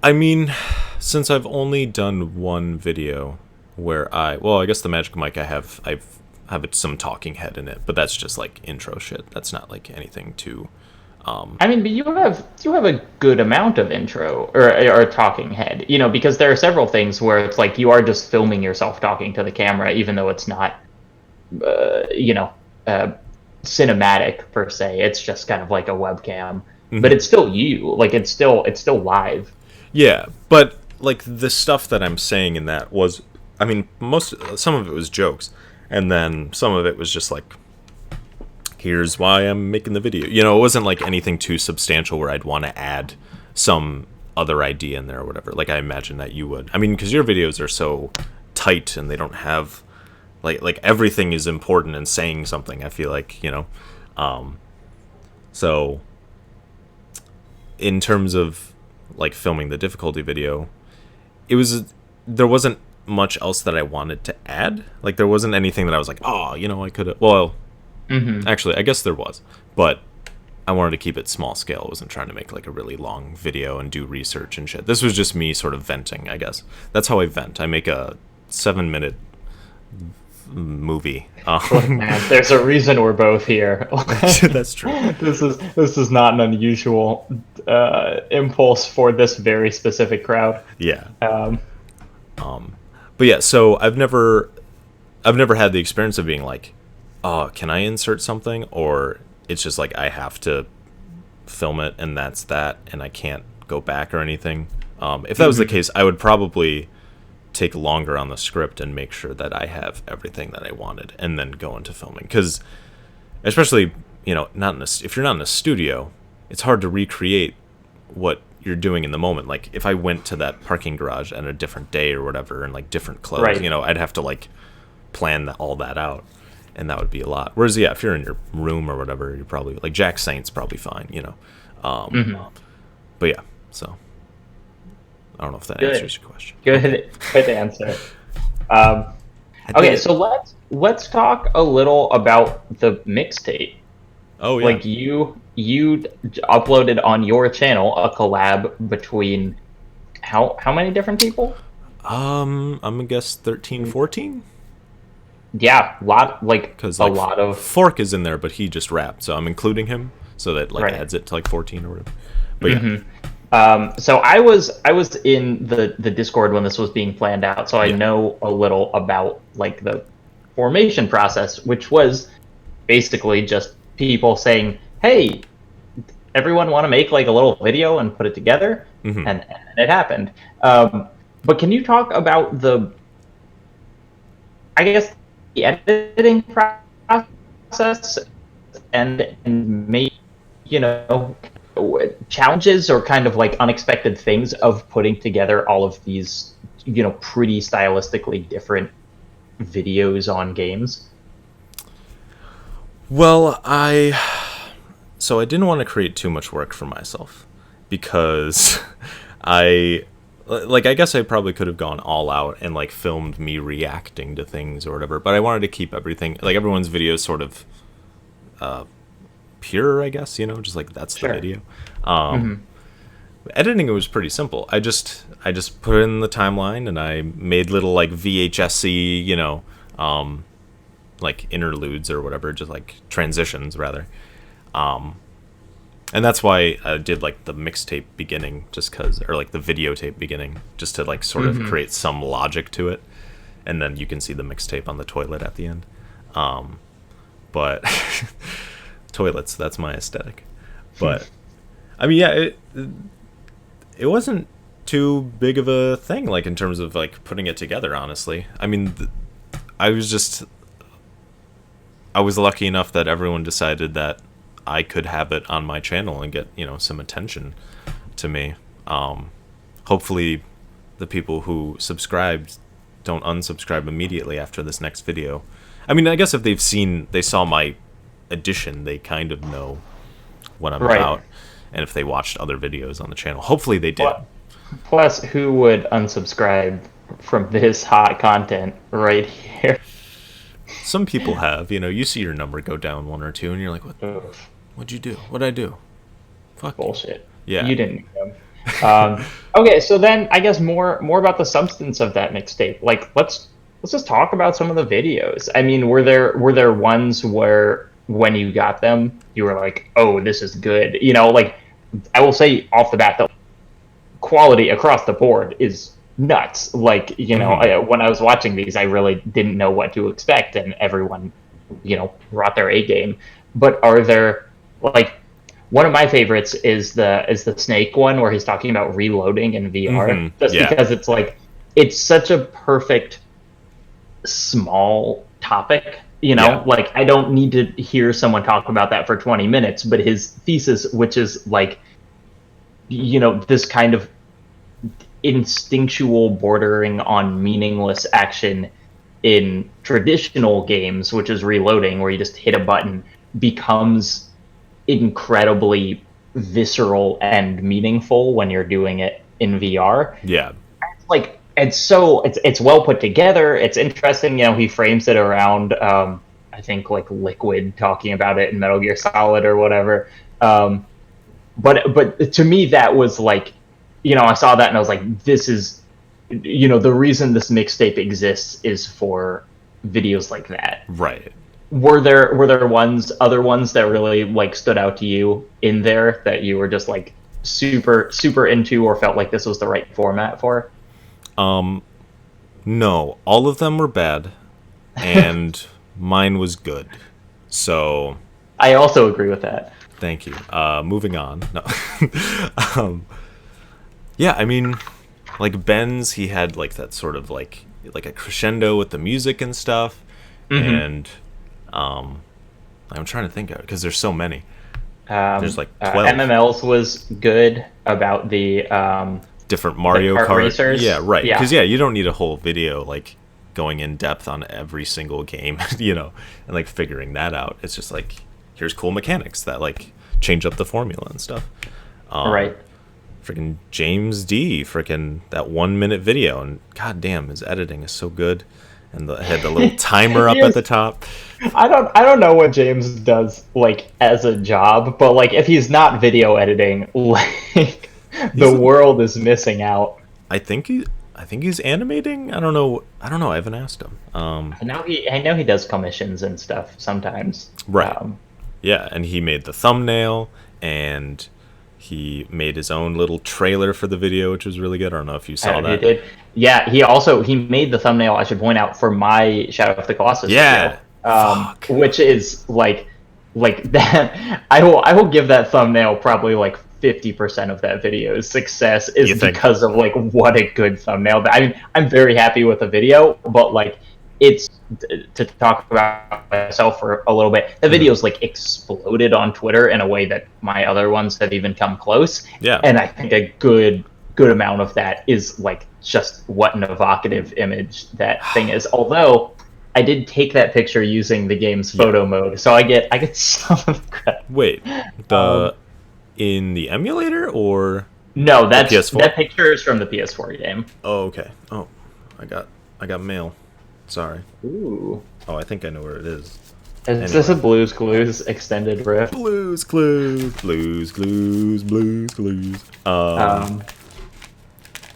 I mean, since I've only done one video where I guess the Magic Mic I have some talking head in it, but that's just like intro shit. That's not like anything too. I mean, but you have a good amount of intro or talking head, because there are several things where it's like you are just filming yourself talking to the camera, even though it's not, cinematic per se. It's just kind of like a webcam, but it's still you. Like it's still live. Yeah, but like the stuff that I'm saying in that was, I mean, some of it was jokes, and then some of it was just like, here's why I'm making the video. It wasn't like anything too substantial where I'd want to add some other idea in there or whatever. Like I imagine that you would. I mean, because your videos are so tight and they don't have like everything is important and saying something. I feel like so in terms of like filming the difficulty video, there wasn't much else that I wanted to add. Like there wasn't anything that I was like, I could have. Well. Actually, I guess there was, but I wanted to keep it small scale. I wasn't trying to make like a really long video and do research and shit. This was just me sort of venting, I guess. That's how I vent. I make a 7-minute movie. Look, man, there's a reason we're both here. That's true. This is not an unusual impulse for this very specific crowd. Yeah. But yeah, so I've never had the experience of being like, can I insert something? Or it's just like I have to film it and that's that, and I can't go back or anything. If that was the case, I would probably take longer on the script and make sure that I have everything that I wanted and then go into filming. Because especially, if you're not in a studio, it's hard to recreate what you're doing in the moment. Like if I went to that parking garage on a different day or whatever in like different clothes, right. I'd have to like plan all that out. And that would be a lot. Whereas, yeah, if you're in your room or whatever, you're probably like Jack Saint's probably fine, But yeah, so I don't know if that answers your question. Good answer. Okay, so let's talk a little about the mixtape. Oh yeah. Like you uploaded on your channel a collab between how many different people? I'm gonna guess 13, 14. Yeah, a lot of Fork is in there, but he just rapped, so I'm including him, so that like adds it to like 14 or whatever. But yeah. So I was in the Discord when this was being planned out, so I know a little about like the formation process, which was basically just people saying, "Hey, everyone want to make like a little video and put it together?" And it happened. But can you talk about the editing process and maybe challenges or kind of like unexpected things of putting together all of these pretty stylistically different videos on games? Well, I didn't want to create too much work for myself because I guess I probably could have gone all out and like filmed me reacting to things or whatever, but I wanted to keep everything, like everyone's videos sort of pure, I guess, just like that's the video. Editing it was pretty simple. I just put it in the timeline and I made little like VHS-y, like interludes or whatever, just like transitions rather. And that's why I did like the mixtape beginning, just because, or like the videotape beginning, just to like sort of create some logic to it, and then you can see the mixtape on the toilet at the end. But toilets, that's my aesthetic. But I mean, yeah, it wasn't too big of a thing, like in terms of like putting it together. Honestly, I mean, I was lucky enough that everyone decided that I could have it on my channel and get, some attention to me. Hopefully the people who subscribed don't unsubscribe immediately after this next video. I mean, I guess if they saw my edition, they kind of know what I'm about. And if they watched other videos on the channel, hopefully they did. Plus, who would unsubscribe from this hot content right here? Some people have, you see your number go down 1 or 2 and you're like, what'd you do? What'd I do? Fuck bullshit. Yeah. You didn't know. Okay, so then I guess more about the substance of that mixtape. Like, let's just talk about some of the videos. I mean, were there ones where when you got them, you were like, oh, this is good? Like, I will say off the bat, the quality across the board is nuts. Like, when I was watching these, I really didn't know what to expect, and everyone, brought their A game. But are there, like, one of my favorites is the Snake one where he's talking about reloading in VR, because it's like, it's such a perfect small topic. Like, I don't need to hear someone talk about that for 20 minutes, but his thesis, which is like, this kind of instinctual bordering on meaningless action in traditional games, which is reloading, where you just hit a button, becomes incredibly visceral and meaningful when you're doing it in VR. Yeah. Like, it's well put together. It's interesting. He frames it around, I think, like Liquid talking about it in Metal Gear Solid or whatever. But to me, that was like, I saw that and I was like, this is, the reason this mixtape exists is for videos like that. Right. Were there other ones that really like stood out to you in there that you were just like super into or felt like this was the right format for? No, all of them were bad, and mine was good. So I also agree with that. Thank you. Moving on. No. Yeah, I mean, like Ben's, he had like that sort of like a crescendo with the music and stuff, and I'm trying to think of it because there's so many. There's like 12. MML's was good about the different Mario Kart racers. Yeah, right. Because you don't need a whole video like going in depth on every single game, and like figuring that out. It's just like, here's cool mechanics that like change up the formula and stuff. Right. Freaking James D. Freaking that 1 minute video, and goddamn, his editing is so good. And it had the little timer up at the top. I don't know what James does like as a job, but like if he's not video editing, like the world is missing out. I think he's animating. I don't know. I haven't asked him. I know he does commissions and stuff sometimes. Right. Yeah, and he made the thumbnail, and he made his own little trailer for the video, which was really good. I don't know if you saw that. He did. Yeah, he made the thumbnail, I should point out, for my Shadow of the Colossus video. Which is like that. I will give that thumbnail probably like 50% of that video's success is because of like what a good thumbnail. I mean, I'm very happy with the video, but like it's to talk about myself for a little bit. The video's like exploded on Twitter in a way that my other ones have even come close. Yeah, and I think a good amount of that is like just what an evocative image that thing is. Although I did take that picture using the game's photo mode, so I get some of the credit. Wait, in the emulator or no? That picture is from the PS4 game. Oh, okay. Oh, I got mail. Sorry. Ooh. Oh, I think I know where it is. Is this a Blue's Clues extended riff? Blue's Clues.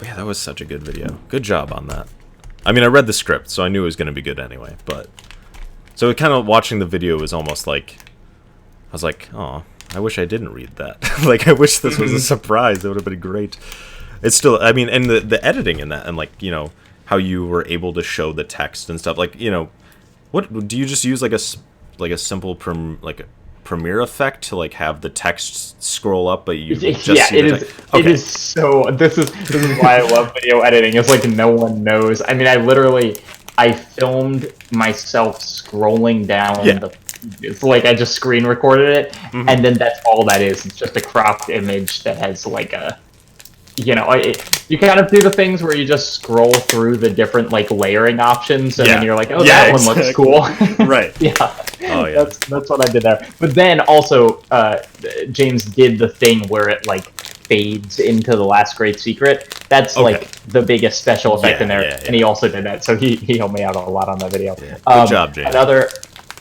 Yeah, that was such a good video. Good job on that. I mean, I read the script, so I knew it was going to be good anyway. But so kind of watching the video was almost like, I was like, oh, I wish I didn't read that. Like, I wish this was a surprise. It would have been great. It's still, I mean, and the editing in that, and like, you know, how you were able to show the text and stuff. Like, you know, what do you just use like a simple like a Premiere effect to like have the text scroll up, but you just see the text? Okay. It is so. This is why I love video editing. It's like no one knows. I mean, I filmed myself scrolling down it's like I just screen recorded it, and then that's all that is. It's just a cropped image that has like a, you know, you kind of do the things where you just scroll through the different like layering options, and then you're like, oh, that one looks cool. Right. Yeah. Oh yeah. That's what I did there. But then also, James did the thing where it like fades into The Last Great Secret. That's like the biggest special effect in there, and he also did that. So he helped me out a lot on that video. Yeah. Good job, James.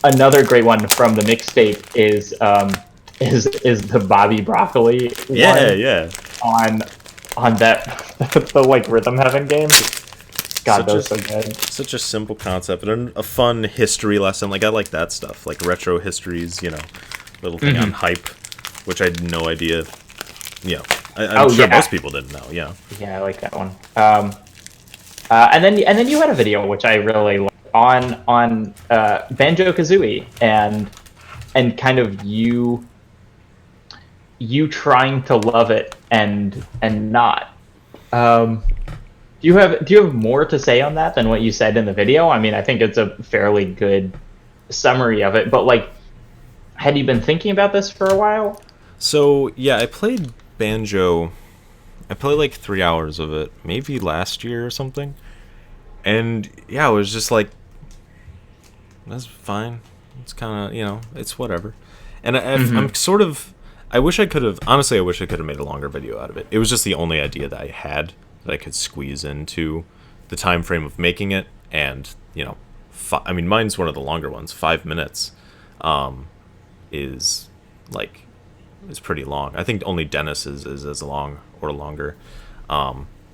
Another great one from the mixtape is the Bobby Broccoli one on that the like Rhythm Heaven game. God, that was so good. Such a simple concept and a fun history lesson. Like, I like that stuff, like retro histories, you know, little thing on hype, which I had no idea. You know, I'm sure most people didn't know. Yeah. Yeah, I like that one. And then you had a video which I really liked on Banjo-Kazooie and kind of you trying to love it and not. Do you have more to say on that than what you said in the video? I mean, I think it's a fairly good summary of it, but like, had you been thinking about this for a while? So yeah, I played Banjo. I played like 3 hours of it, maybe last year or something. And yeah, it was just like, that's fine. It's kind of, you know, it's whatever. And I'm sort of, I wish I could have made a longer video out of it. It was just the only idea that I had that I could squeeze into the time frame of making it. And, you know, I mean, mine's one of the longer ones. 5 minutes is like, is pretty long. I think only Dennis is as long or longer.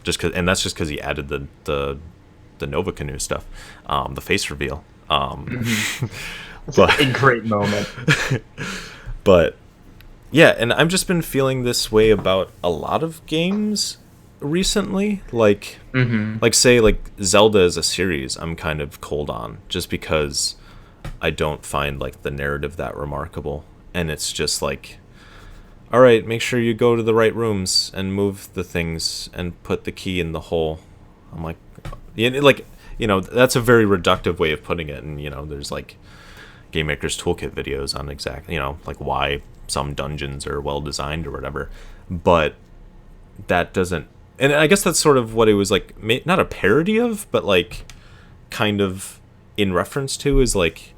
Just cause, and that's just because he added the Nova Canoe stuff, the face reveal. It's a great moment. But yeah, and I've just been feeling this way about a lot of games recently. Like, like say like Zelda as a series, I'm kind of cold on just because I don't find like the narrative that remarkable, and it's just like, all right, make sure you go to the right rooms and move the things and put the key in the hole. I'm like, like, you know, that's a very reductive way of putting it. And, you know, there's like Game Maker's Toolkit videos on exactly, you know, like why some dungeons are well designed or whatever. But that doesn't, and I guess that's sort of what it was like, not a parody of, but like kind of in reference to, is like,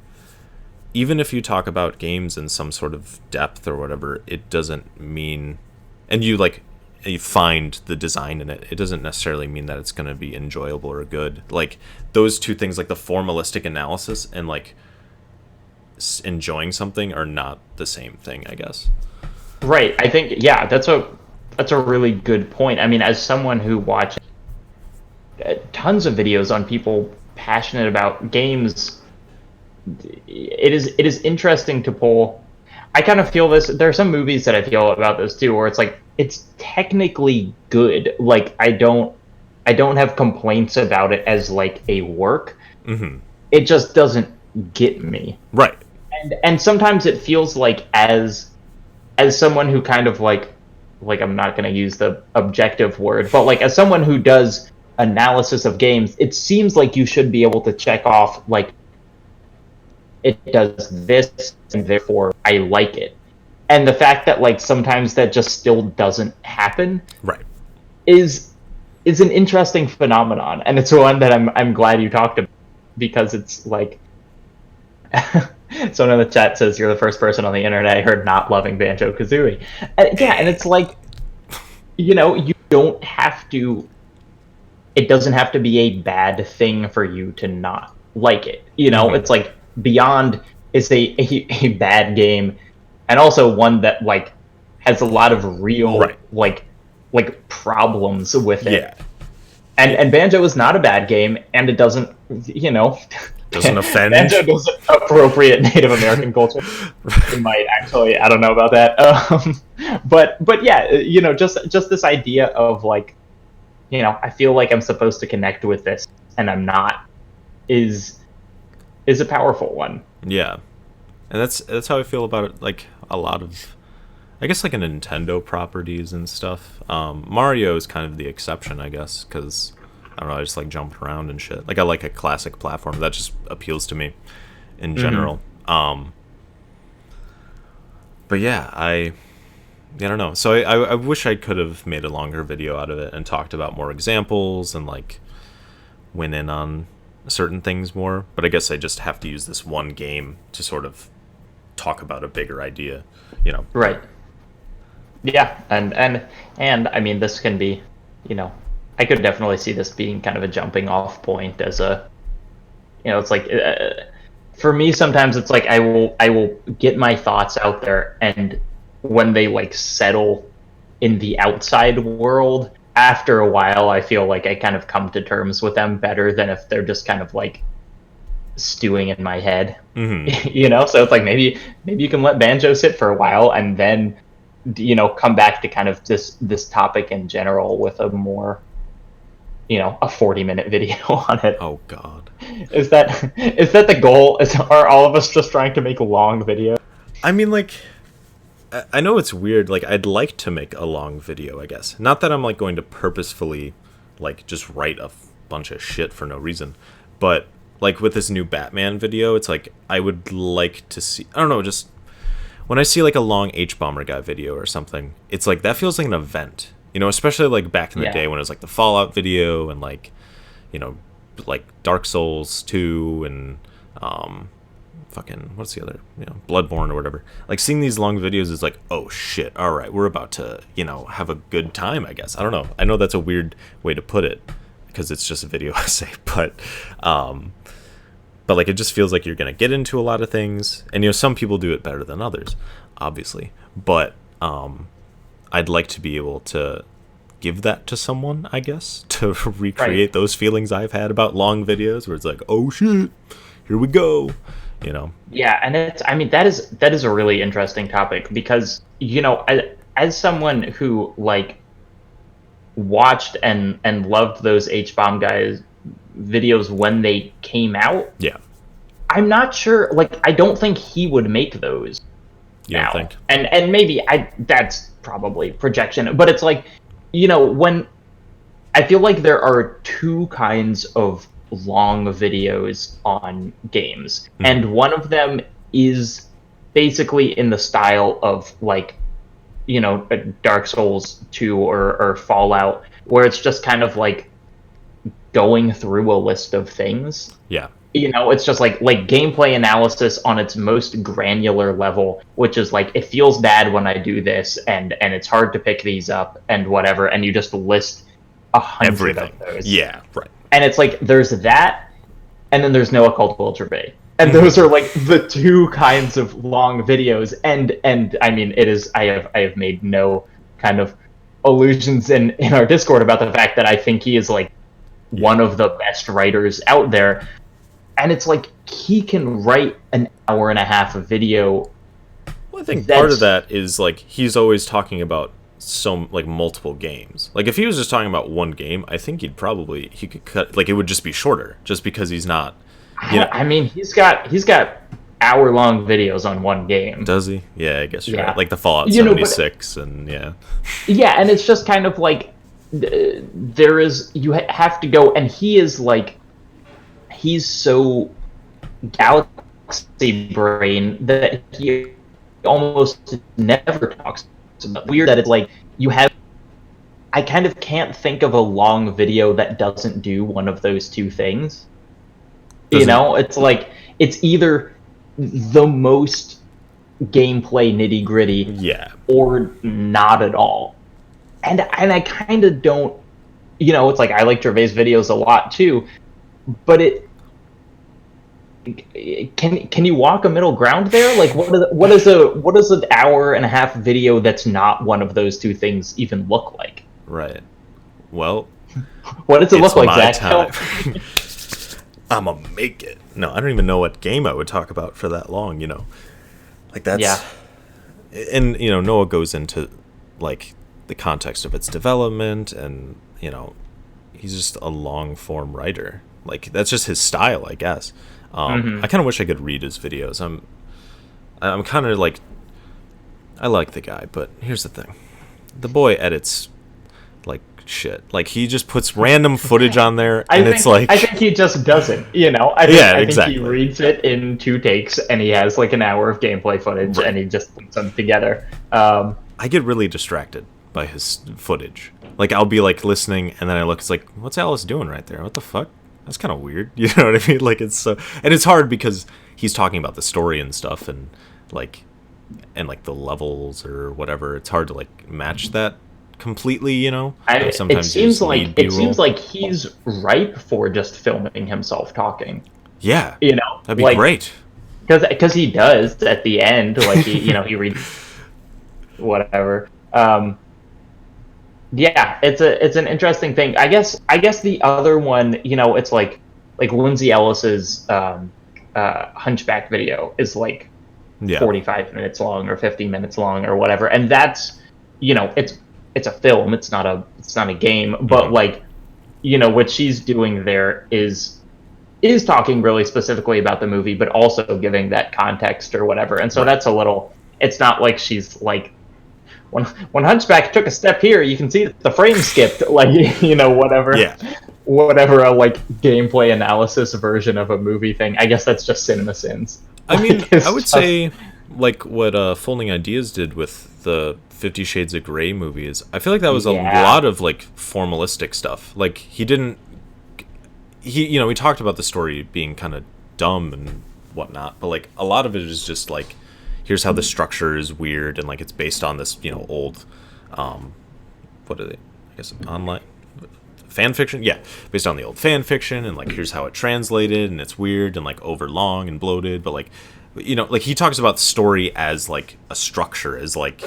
even if you talk about games in some sort of depth or whatever, it doesn't mean, and you like, you find the design in it, it doesn't necessarily mean that it's going to be enjoyable or good. Like, those two things, like the formalistic analysis and like enjoying something, are not the same thing, I guess. Right. I think, yeah, that's a really good point. I mean, as someone who watches tons of videos on people passionate about games, it is interesting to pull. I kind of feel this. There are some movies that I feel about this too, where it's like, it's technically good. Like, I don't have complaints about it as like a work. It just doesn't get me. Right. And sometimes it feels like as someone who kind of like I'm not going to use the objective word, but like as someone who does analysis of games, it seems like you should be able to check off like, it does this and therefore I like it. And the fact that like sometimes that just still doesn't happen, right, is an interesting phenomenon, and it's one that I'm glad you talked about, because it's like someone in the chat says you're the first person on the internet I heard not loving Banjo-Kazooie. Yeah, and it's like, you know, you don't have to. It doesn't have to be a bad thing for you to not like it. You know, it's like Beyond is a bad game, and also one that like has a lot of real like problems with it. Yeah. And Banjo is not a bad game, and it doesn't you know, Doesn't offend. Banjo doesn't appropriate Native American culture. It might actually, I don't know about that. But yeah, just this idea of like, I feel like I'm supposed to connect with this and I'm not, is a powerful one. Yeah, and that's how I feel about it. Like a lot of, I guess, like a Nintendo properties and stuff. Mario is kind of the exception, I guess, because I don't know, I just like jumping around and shit. Like I like a classic platform that just appeals to me in general. But yeah, I don't know. So I wish I could have made a longer video out of it and talked about more examples and like went in on certain things more. But I guess I just have to use this one game to sort of talk about a bigger idea, Right. Yeah, and I mean, this can be, I could definitely see this being kind of a jumping off point as a, it's like, for me sometimes it's like I will get my thoughts out there, and when they like settle in the outside world, after a while I feel like I kind of come to terms with them better than if they're just kind of like stewing in my head. So it's like maybe you can let Banjo sit for a while and then come back to kind of this topic in general with a more a 40-minute video on it. Oh god. Is that the goal? Are all of us just trying to make long videos? I mean, like, I know it's weird. Like, I'd like to make a long video, I guess. Not that I'm, like, going to purposefully, like, just write a bunch of shit for no reason. But, like, with this new Batman video, it's like, I would like to see... I don't know, just... When I see, like, a long H-Bomber Guy video or something, it's like, that feels like an event. Especially, like, back in the day when it was, like, the Fallout video and, like, like, Dark Souls 2 and, fucking, what's the other, Bloodborne or whatever. Like, seeing these long videos is like, oh shit, alright, we're about to, have a good time, I guess. I don't know. I know that's a weird way to put it, because it's just a video essay, but like, it just feels like you're gonna get into a lot of things, and, some people do it better than others, obviously, but, I'd like to be able to give that to someone, I guess, to recreate those feelings I've had about long videos, where it's like, oh shit, here we go. Yeah, and that is a really interesting topic, because as someone who like watched and loved those H-Bomb Guys videos when they came out, I'm not sure, like, I don't think he would make those now. Don't think? And maybe that's probably projection, but it's like, when I feel like there are two kinds of long videos on games, and one of them is basically in the style of like Dark Souls 2 or Fallout, where it's just kind of like going through a list of things. It's just like gameplay analysis on its most granular level, which is like, it feels bad when I do this, and it's hard to pick these up and whatever, and you just list 100 of those. Yeah, right. And it's like, there's that, and then there's no Occult Ultra Bay. And those are like the two kinds of long videos. And I mean, it is, I have made no kind of allusions in our Discord about the fact that I think he is like one of the best writers out there. And it's like, he can write an hour and a half of video. Well, I think part of that is like, he's always talking about multiple games. Like, if he was just talking about one game, I think he could cut, like, it would just be shorter, just because he's not, I mean, he's got hour-long videos on one game. Does he? Yeah, I guess you're right. Like the Fallout 76, and yeah, and it's just kind of like, you have to go, and he is like, he's so galaxy brain that he almost never talks about. Weird that it's like, I kind of can't think of a long video that doesn't do one of those two things. It's like, it's either the most gameplay nitty gritty, or not at all. And I kind of don't, it's like, I like Gervais videos a lot too, but can you walk a middle ground there? Like, what does an hour and a half video that's not one of those two things even look like? Right. Well, what does it look like, Zach? I'm gonna make it. No, I don't even know what game I would talk about for that long, Like that's Yeah. and Noah goes into like the context of its development, and he's just a long form writer. Like that's just his style, I guess. I kind of wish I could read his videos. I'm kind of like, I like the guy, but here's the thing: the boy edits like shit. Like he just puts random footage on there, and it's like, I think he just doesn't. Yeah, I think exactly. he reads it in 2 takes, and he has like an hour of gameplay footage, Right. and he just puts them together. I get really distracted by his footage. Like I'll be like listening, and then I look. It's like, what's Alice doing right there? What the fuck? That's kind of weird. You know what I mean? Like it's so, and it's hard because he's talking about the story and stuff, like, and like the levels or whatever. It's hard to like match that completely. Like, sometimes you just need It B-roll. seems like he's ripe for just filming himself talking. Yeah, that'd be Like great. because he does at the end, like he reads whatever. Yeah, it's an interesting thing. I guess the other one, it's like Lindsay Ellis's Hunchback video is like Yeah, 45 minutes long or 50 minutes long or whatever, and that's it's a film. It's not a game, but like what she's doing there is talking really specifically about the movie, but also giving that context or whatever. And so right. that's a little. It's not like she's like when Hunchback took a step here, you can see that the frame skipped, like whatever, Yeah. whatever a like gameplay analysis version of a movie thing. I guess that's just Cinema Sins. I mean, Like, it's I would just- say like what Folding Ideas did with the 50 Shades of Grey movies. I feel like that was a Yeah. lot of like formalistic stuff. Like he didn't we talked about the story being kind of dumb and whatnot, but like a lot of it is just like, here's how the structure is weird, and like it's based on this old what are they, I guess, online fan fiction, yeah, based on the old fan fiction, and like here's how it translated, and it's weird and like over long and bloated, but like like he talks about the story as like a structure, as like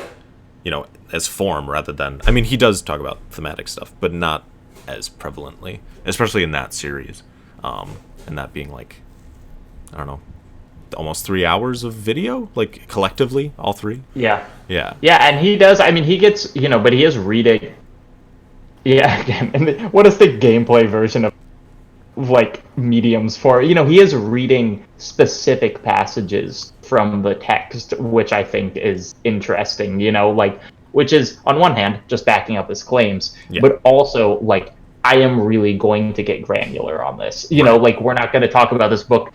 as form, rather than, I mean, he does talk about thematic stuff, but not as prevalently, especially in that series, and that being like, I don't know, almost 3 hours of video, like collectively, all three. yeah, Yeah. yeah, and he does. I mean, he gets but he is reading. Yeah, again, and what is the gameplay version of like mediums for? He is reading specific passages from the text, which I think is interesting. Like, which is on one hand just backing up his claims, Yeah. but also like, I am really going to get granular on this. Right. Like, we're not going to talk about this book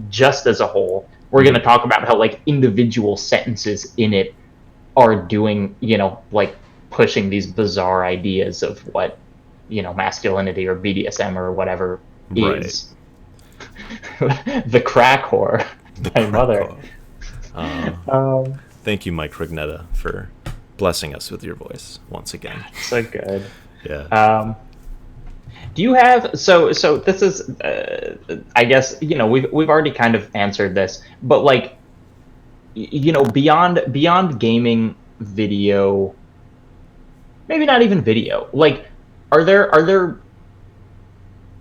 just as a whole. We're going to talk about how like individual sentences in it are doing, like pushing these bizarre ideas of what, masculinity or BDSM or whatever is. The crack whore, my mother. Thank you, Mike Rignetta, for blessing us with your voice once again. So good. Yeah. Do you have so this is I guess we've already kind of answered this, but like beyond gaming, video, maybe not even video, like are there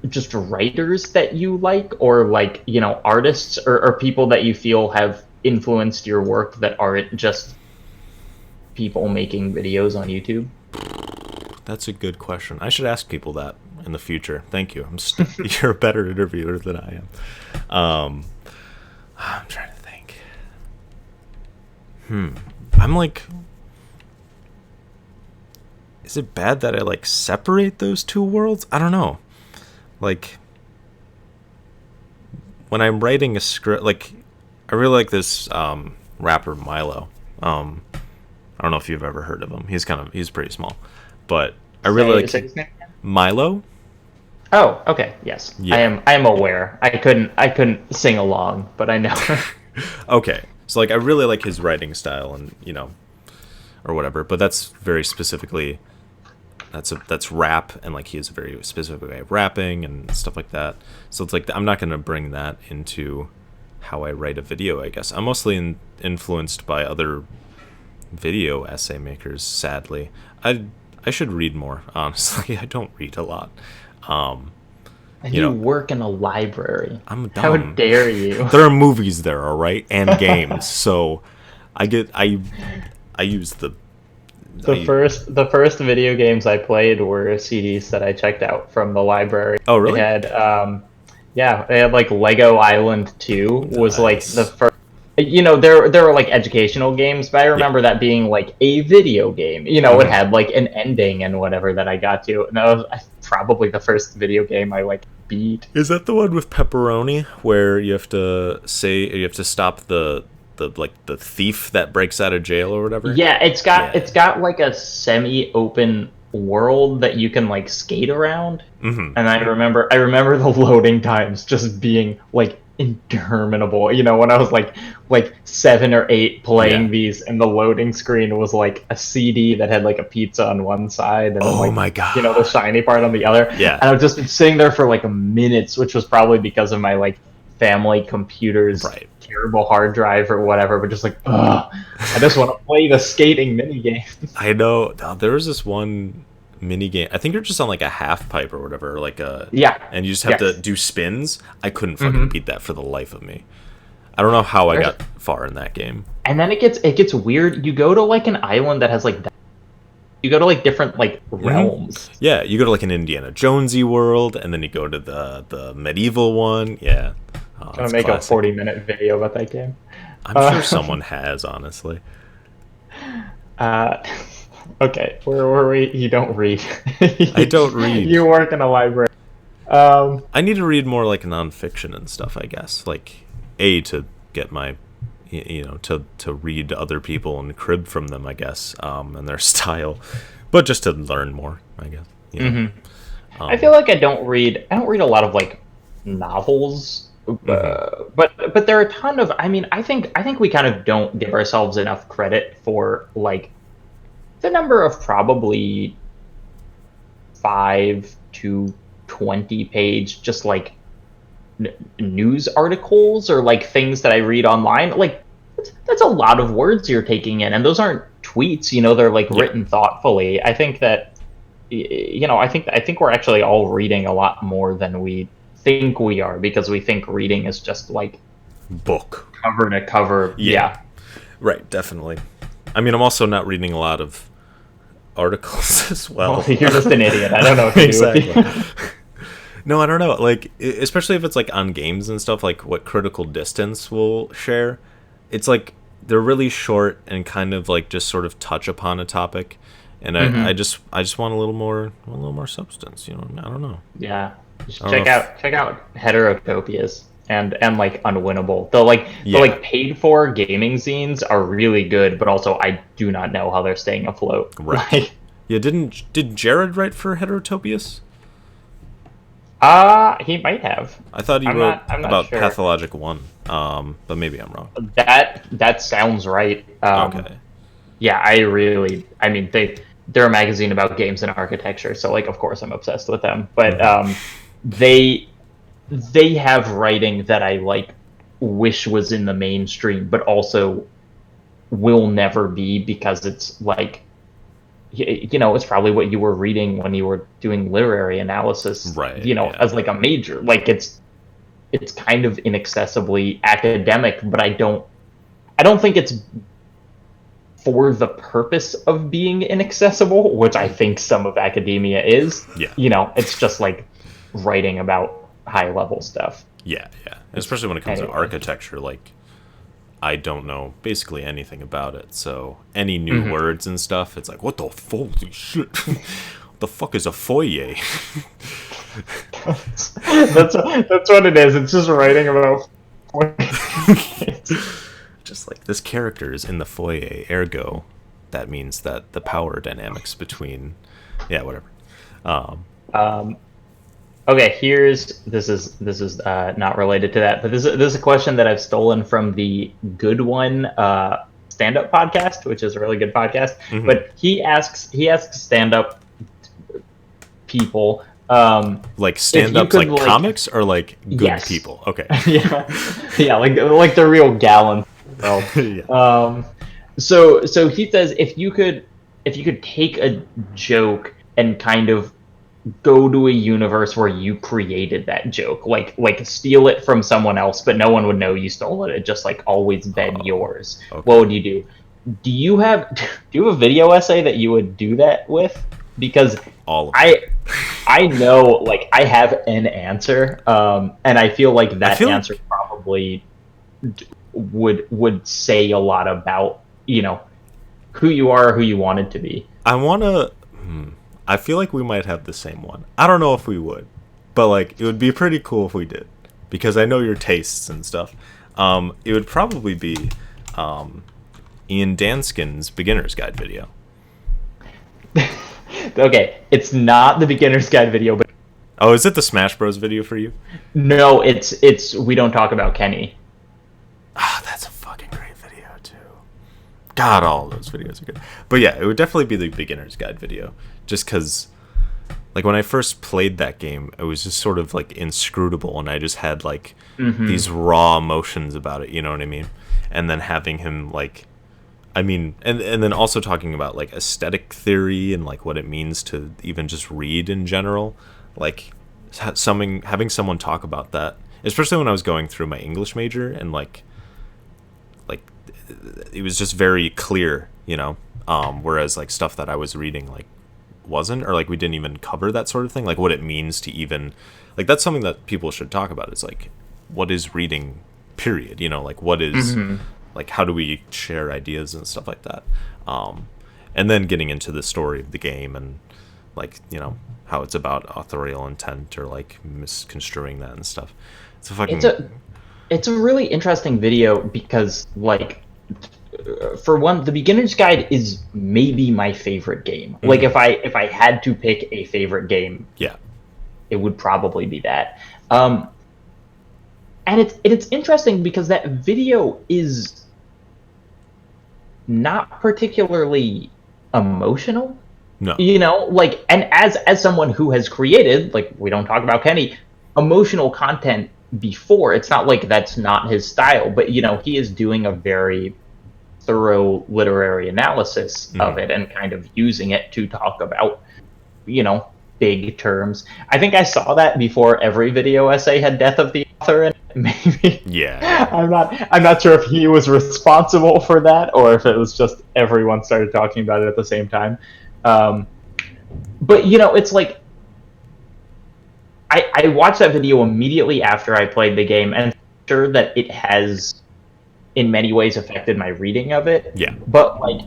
just writers that you like, or like artists or people that you feel have influenced your work that aren't just people making videos on YouTube? That's a good question. I should ask people that in the future. Thank you. You're a better interviewer than I am. I'm trying to think. I'm like, is it bad that I like separate those two worlds? I don't know. Like, when I'm writing a script, like, I really like this rapper Milo. I don't know if you've ever heard of him. He's pretty small, but I really Say like his name? Milo. Oh, okay, yes. Yeah. I am aware. I couldn't sing along, but I know. Okay, so like I really like his writing style, and or whatever. But that's very specifically, that's rap, and like he has a very specific way of rapping and stuff like that. So it's like I'm not gonna bring that into how I write a video. I guess I'm mostly influenced by other video essay makers. Sadly, I should read more. Honestly, I don't read a lot. And You you know, work in a library. I'm How dumb. dare you? There are movies there, all right, and games. So I use the I. The first video games I played were CDs that I checked out from the library. Oh, They really? had they had like Lego Island 2 was like the Nice. first. You know, there were like educational games, but I Yeah. remember that being like a video game. You know, it Hmm. had like an ending and whatever that I got to. And that was probably the first video game I like beat. Is that the one with pepperoni where you have to stop the thief that breaks out of jail or whatever? Yeah, Yeah. it's got like a semi-open world that you can like skate around. Hmm. And I remember the loading times just being like interminable. You know, when I was like 7 or 8 Yeah. playing these, and the loading screen was like a CD that had like a pizza on one side, and then Oh like my the god. shiny part on the other. Yeah. And I've just been sitting there for like minutes, which was probably because of my like family computer's Right. terrible hard drive or whatever. But just like, ugh, I just want to play the skating mini game. I know. There was this one mini game. I think you're just on like a half pipe or whatever, Yeah. and you just have to Yes. do spins. I couldn't fucking Mm-hmm. beat that for the life of me. I don't know how I There's, got far in that game. and then it gets weird. You go to like an island that has like you go to like different like Hmm. realms. Yeah, you go to like an Indiana Jonesy world, and then you go to the medieval one. Yeah, oh, I'm it's gonna make a classic. 40-minute video about that game. I'm sure Uh, someone has, honestly. uh, okay, where were we? You don't read. I don't read. You work in a library. Um, I need to read more like nonfiction and stuff, I guess. Like, to get my, to read other people and crib from them, I guess, and their style, but just to learn more, I guess. You know. mhm. I Um, feel like I don't read a lot of like novels, mhm. but there are a ton of. I mean, I think we kind of don't give ourselves enough credit for like the number of probably 5 to 20 page just like news articles or like things that I read online. Like that's a lot of words you're taking in, and those aren't tweets. You know, they're like Yeah. written thoughtfully. I think that I think we're actually all reading a lot more than we think we are because we think reading is just like Book. cover to cover. Yeah. Yeah. Right. Definitely. I mean, I'm also not reading a lot of articles as Well, well. you're just an idiot. I don't know what to do with Exactly. you. No, I don't know. Like, especially if it's like on games and stuff, like what Critical Distance will share. It's like they're really short and kind of like just sort of touch upon a topic, and Hmm. I just want a little more substance. You know, I don't know. Yeah. Just I don't know. If, check out Heterotopias and like Unwinnable. The yeah. like paid for gaming zines are really good, but also I do not know how they're staying afloat. Right. Yeah. Did Jared write for Heterotopias? He might have. I thought he wrote I'm not about sure. Pathologic One. But maybe I'm wrong. That sounds right. Okay. Yeah, I mean they're a magazine about games and architecture, so like of course I'm obsessed with them. But Hmm. they they have writing that I like wish was in the mainstream, but also will never be because it's like it's probably what you were reading when you were doing literary analysis, Right. Yeah. as like a major. Like it's kind of inaccessibly academic, but I don't think it's for the purpose of being inaccessible, which I think some of academia is. Yeah. It's just like writing about high level stuff. Yeah. Yeah. Especially when it comes to Anyway. architecture, like I don't know basically anything about it. So any new Hmm. words and stuff, it's like, what the holy shit? What the fuck is a foyer? That's what it is. It's just writing about. Just like this character is in the foyer, ergo, that means that the power dynamics between, yeah, whatever. Um, um, okay, this is not related to that, but this is a question that I've stolen from the Good One stand up podcast, which is a really good podcast. mhm. But he asks stand up people. Like If you stand-ups, could, like comics, or like good yes. people. Okay. Yeah, yeah, like the real gallon. Well, Yeah. so he says if you could take a joke and kind of go to a universe where you created that joke, like steal it from someone else, but no one would know you stole it. It just like always been Oh, yours. What okay. would you do? Do you have a video essay that you would do that with? Because All of them. I I know like I have an answer, and I feel like I that feel answer like probably would say a lot about who you are, who you wanted to be. I want to. I feel like we might have the same one. I don't know if we would, but like it would be pretty cool if we did, because I know your tastes and stuff. It would probably be um, Ian Danskin's beginner's guide video. Okay, it's not the beginner's guide video, but Oh, is it the Smash Bros video for you? no, it's we don't talk about Kenny. Ah, that's a fucking great video too. God, all those videos are good. But yeah, it would definitely be the beginner's guide video, just because like when I first played that game, it was just sort of like inscrutable, and I just had like Mm-hmm. these raw emotions about it. You know what I mean? And then having him like, I mean, and then also talking about like aesthetic theory and like what it means to even just read in general, like having someone talk about that, especially when I was going through my English major, and like it was just very clear, you know. Whereas like stuff that I was reading like wasn't, or like we didn't even cover that sort of thing, like what it means to even, like that's something that people should talk about. Is like what is reading, period. You know, like what is, Mm-hmm. like how do we share ideas and stuff like that. And then getting into the story of the game, and like, you know, how it's about authorial intent or like misconstruing that and stuff. It's a It's fucking a it's a really interesting video because like for one, the beginner's guide is maybe my favorite game. Like mhm. if I had to pick a favorite game, Yeah. it would probably be that. Um, and it's interesting because that video is not particularly emotional. No. Like, and as someone who has created, like, we don't talk about Kenny, emotional content before, it's not like that's not his style, but he is doing a very thorough literary analysis of Mhm. it and kind of using it to talk about you know big terms. I think I saw that before every video essay had death of the author, and maybe Yeah, yeah. I'm not sure if he was responsible for that or if it was just everyone started talking about it at the same time. um, but it's like I watched that video immediately after I played the game, and I'm sure that it has in many ways affected my reading of it. Yeah. But like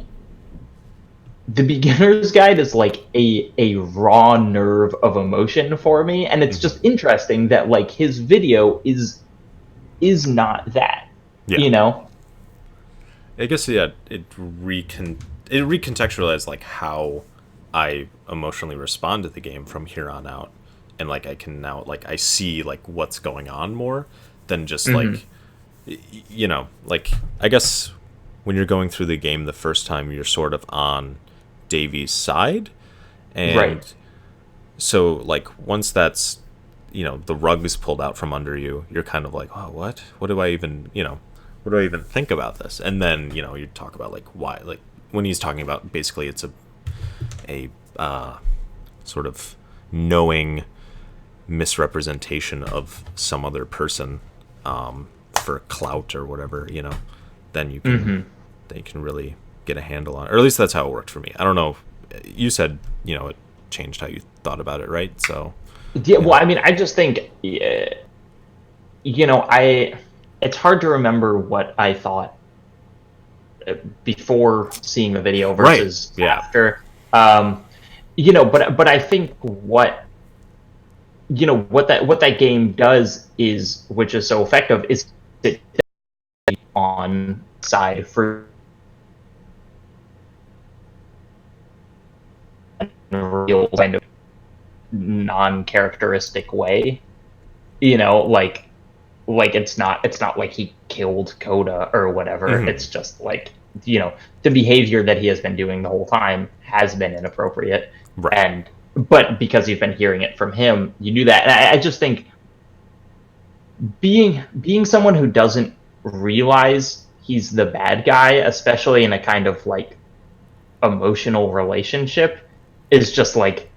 the beginner's guide is like a raw nerve of emotion for me, and it's Mhm. just interesting that like his video is not that Yeah. you know I guess yeah, it recontextualized like how I emotionally respond to the game from here on out, and like I can now, like I see like what's going on more than just hmm like you know, like I guess when you're going through the game the first time, you're sort of on Davy's side, right. and so like once that's, you know, the rug is pulled out from under you, you're kind of like, oh, what do I even, you know, what do I even think about this? And then, you know, you talk about like why, like when he's talking about basically it's a sort of knowing misrepresentation of some other person, for clout or whatever, you know, then you can hmm really get a handle on it. Or at least that's how it worked for me. I don't know. You said, you know, it changed how you thought about it, right? So, Yeah, you well, know. I mean, I just think I it's hard to remember what I thought before seeing the video Right. versus Yeah. after. um but I think what that game does is, which is so effective, is it on side for a real kind of non-characteristic way. Like it's not like he killed Coda or whatever. Hmm. It's just like the behavior that he has been doing the whole time has been inappropriate, Right. and but because you've been hearing it from him, you knew that. And I just think being someone who doesn't realize he's the bad guy, especially in a kind of like emotional relationship, is just like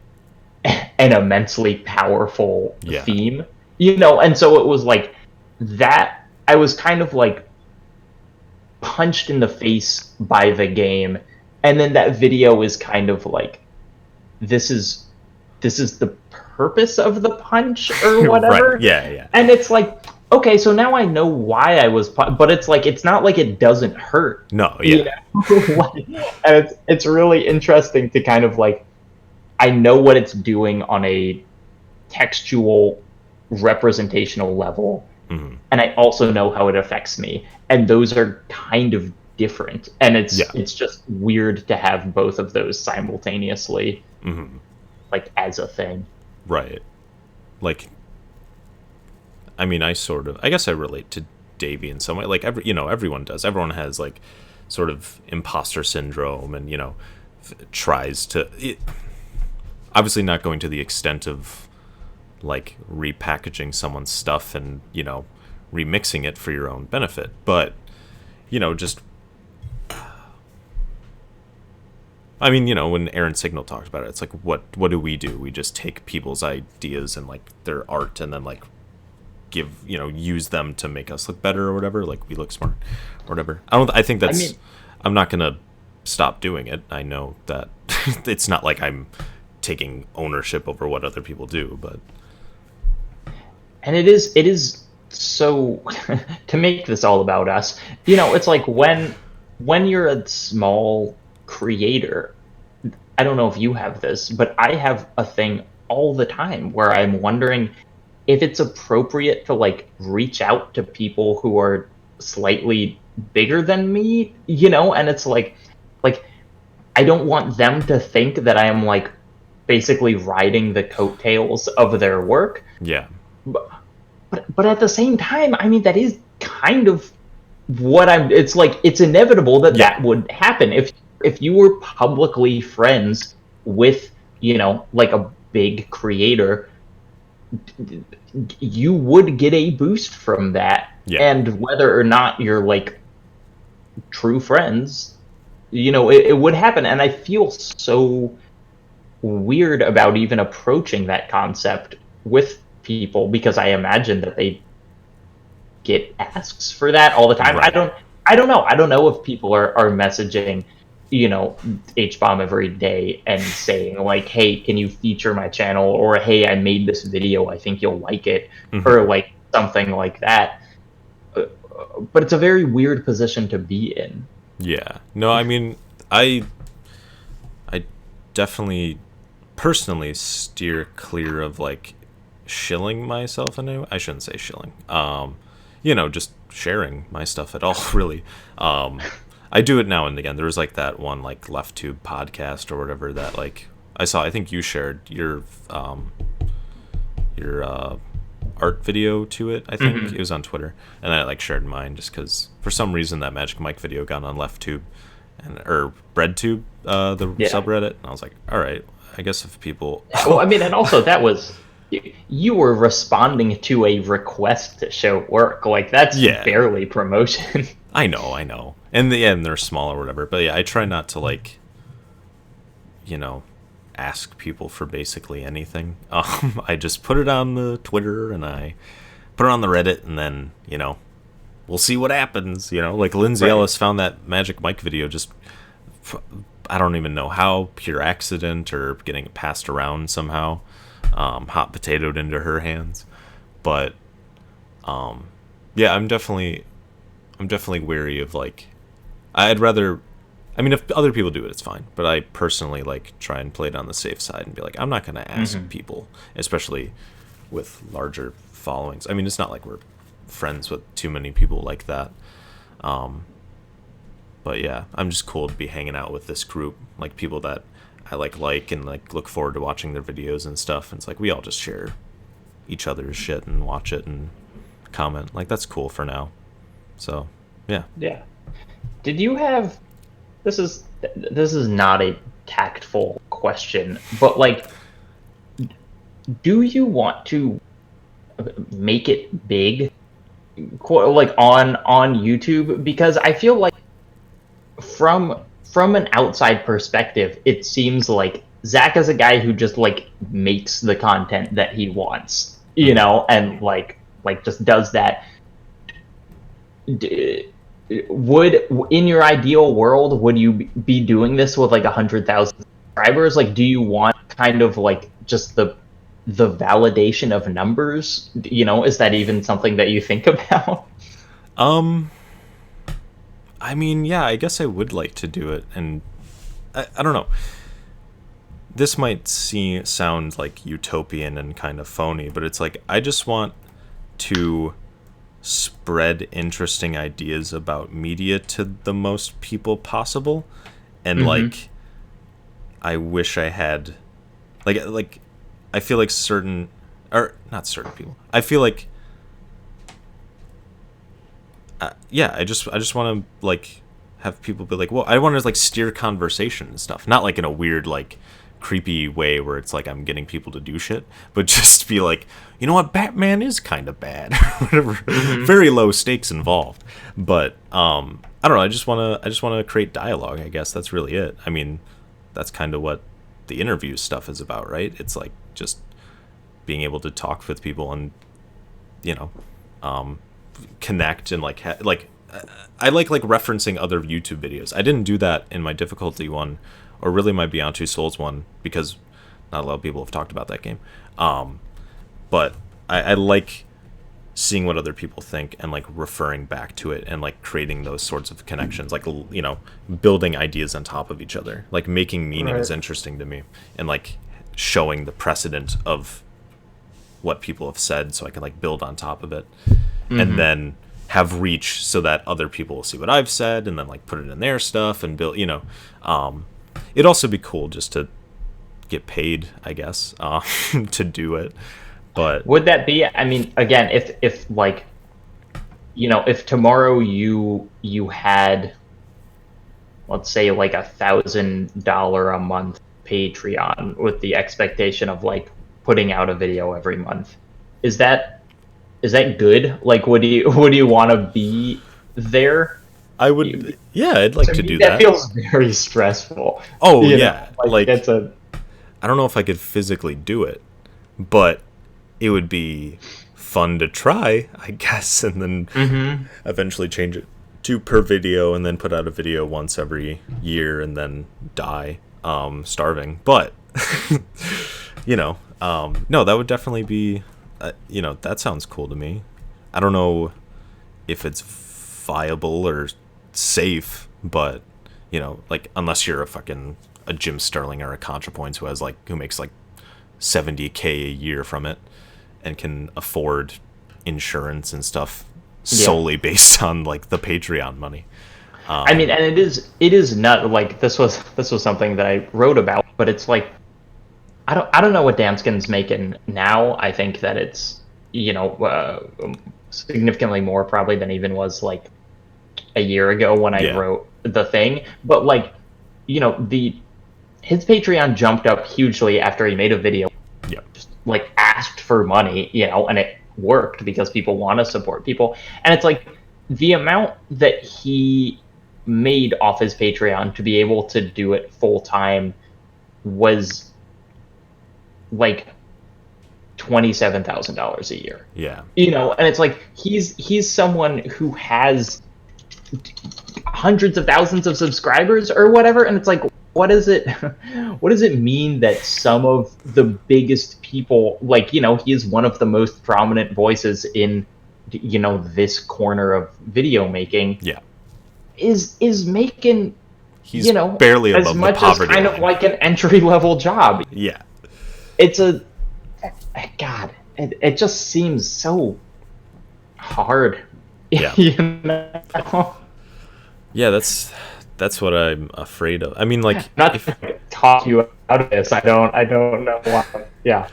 an immensely powerful Yeah. theme, you know, and so it was like that. I was kind of like punched in the face by the game, and then that video is kind of like, this is the purpose of the punch or Right. whatever. Yeah. Yeah. And it's like, okay, so now I know why I was but it's like, it's not like it doesn't hurt, No. you Yeah. know. And it's really interesting to kind of like, I know what it's doing on a textual representational level, Hmm. and I also know how it affects me, and those are kind of different, and Yeah. it's just weird to have both of those simultaneously, Hmm. like, as a thing. Right. Like, I mean, I guess I relate to Davey in some way. Like, everyone does. Everyone has like sort of imposter syndrome, and tries to. Obviously, not going to the extent of like repackaging someone's stuff and remixing it for your own benefit, but just. I mean, when Aaron Signal talked about it, it's like, what do? We just take people's ideas and like their art, and then like use them to make us look better or whatever, like we look smart or whatever. I think I that's. mean, I'm not gonna stop doing it. I know that it's not like I'm taking ownership over what other people do, but and it is so to make this all about us, it's like when you're a small creator, I don't know if you have this, but I have a thing all the time where I'm wondering if it's appropriate to like reach out to people who are slightly bigger than me, and it's like I don't want them to think that I am like basically riding the coattails of their work. yeah, But at the same time, I mean, that is kind of what I'm. It's like, it's inevitable that yeah, that would happen if you were publicly friends with, like a big creator, you would get a boost from that. yeah, And whether or not you're like true friends, it would happen. And I feel so weird about even approaching that concept with people, because I imagine that they get asks for that all the time. right, I don't know. I don't know if people are messaging, H-bomb every day and saying like, hey, can you feature my channel, or hey, I made this video, I think you'll like it, hmm, or like something like that. But it's a very weird position to be in. yeah. No, I mean, I definitely personally steer clear of like shilling myself in any way. I shouldn't say shilling. Just sharing my stuff at all, really. I do it now and again. There was like that one like Left Tube podcast or whatever that like I saw. I think you shared your art video to it. I think it was on Twitter, and I like shared mine just because for some reason that Magic Mike video got on Left Tube or BreadTube, the Yeah. subreddit, and I was like, all right, I guess if people. Well, I mean, and also that was, you were responding to a request to show work. Like, that's Yeah. barely promotion. I know, and they're small or whatever. But yeah, I try not to like, ask people for basically anything. I just put it on the Twitter and I put it on the Reddit, and then we'll see what happens. Like Lindsay Right. Ellis found that Magic Mike video just. I don't even know how, pure accident or getting it passed around somehow, hot potatoed into her hands. But yeah, I'm definitely wary of like, I'd rather, I mean, if other people do it, it's fine, but I personally like try and play it on the safe side and be like, I'm not going to ask people, especially with larger followings. I mean, it's not like we're friends with too many people like that. But yeah, I'm just cool to be hanging out with this group, like people that I like and like look forward to watching their videos and stuff. And it's like we all just share each other's shit and watch it and comment. Like that's cool for now. So yeah. Yeah. Did you have, this is not a tactful question, but like, do you want to make it big, like on YouTube? Because I feel like from an outside perspective, it seems like Zach is a guy who just like makes the content that he wants, and like just does that. Would in your ideal world would you be doing this with like 100,000 subscribers? Like, do you want kind of like just the validation of numbers? Is that even something that you think about? Um, I mean, yeah, I guess I would like to do it, and I don't know. This might sound like utopian and kind of phony, but it's like I just want to spread interesting ideas about media to the most people possible, and like I wish I had like I feel like certain, or not certain people, I feel like yeah, I just want to like have people be like, well, I want to like steer conversation and stuff, not like in a weird like creepy way where it's like I'm getting people to do shit, but just be like, you know what, Batman is kind of bad, whatever. Very low stakes involved, but I don't know. I just want to create dialogue. I guess that's really it. I mean, that's kind of what the interview stuff is about, right? It's like just being able to talk with people and you know um, connect and like I like referencing other YouTube videos. I didn't do that in my difficulty one, or really my Beyond Two Souls one, because not a lot of people have talked about that game. But I like seeing what other people think and like referring back to it and like creating those sorts of connections, like building ideas on top of each other, like making meaning is Right. interesting to me, and like showing the precedent of what people have said so I can like build on top of it, and then have reach so that other people will see what I've said and then like put it in their stuff and build, it'd also be cool just to get paid, I guess, to do it. But Would that be? I mean, again, if like if tomorrow you had, let's say, like $1,000 a month Patreon with the expectation of like putting out a video every month, is that good? Like, would you want to be there? I You- would, yeah, I'd like to to me, do that that. feels very stressful. Oh yeah, Like like it's a I don't know if I could physically do it, but it would be fun to try, I guess, and then eventually change it to per video, and then put out a video once every year, and then die starving. But no, that would definitely be, that sounds cool to me. I don't know if it's viable or safe, but like unless you're a Jim Sterling or a ContraPoints who makes like 70K a year from it and can afford insurance and stuff yeah. solely based on like the Patreon money. I mean, and it is not like this was something that I wrote about, but it's like I don't know what Danskin's making now. I think that it's significantly more probably than even was like a year ago when I Yeah. wrote the thing. But like the his Patreon jumped up hugely after he made a video, Yep. just like asked for money, and it worked because people want to support people. And it's like the amount that he made off his Patreon to be able to do it full time was like $27,000 a year. Yeah. And it's like he's someone who has hundreds of thousands of subscribers or whatever, and it's like, what does it mean that some of the biggest people, like he is one of the most prominent voices in this corner of video making, Yeah. is making He's barely as above the much as poverty kind line. of like an entry level job. Yeah. It's a God, it just seems so hard. Yeah. you know Yeah, that's what I'm afraid of. I mean, like, Not if to talk you out of this. I don't know why. Yeah.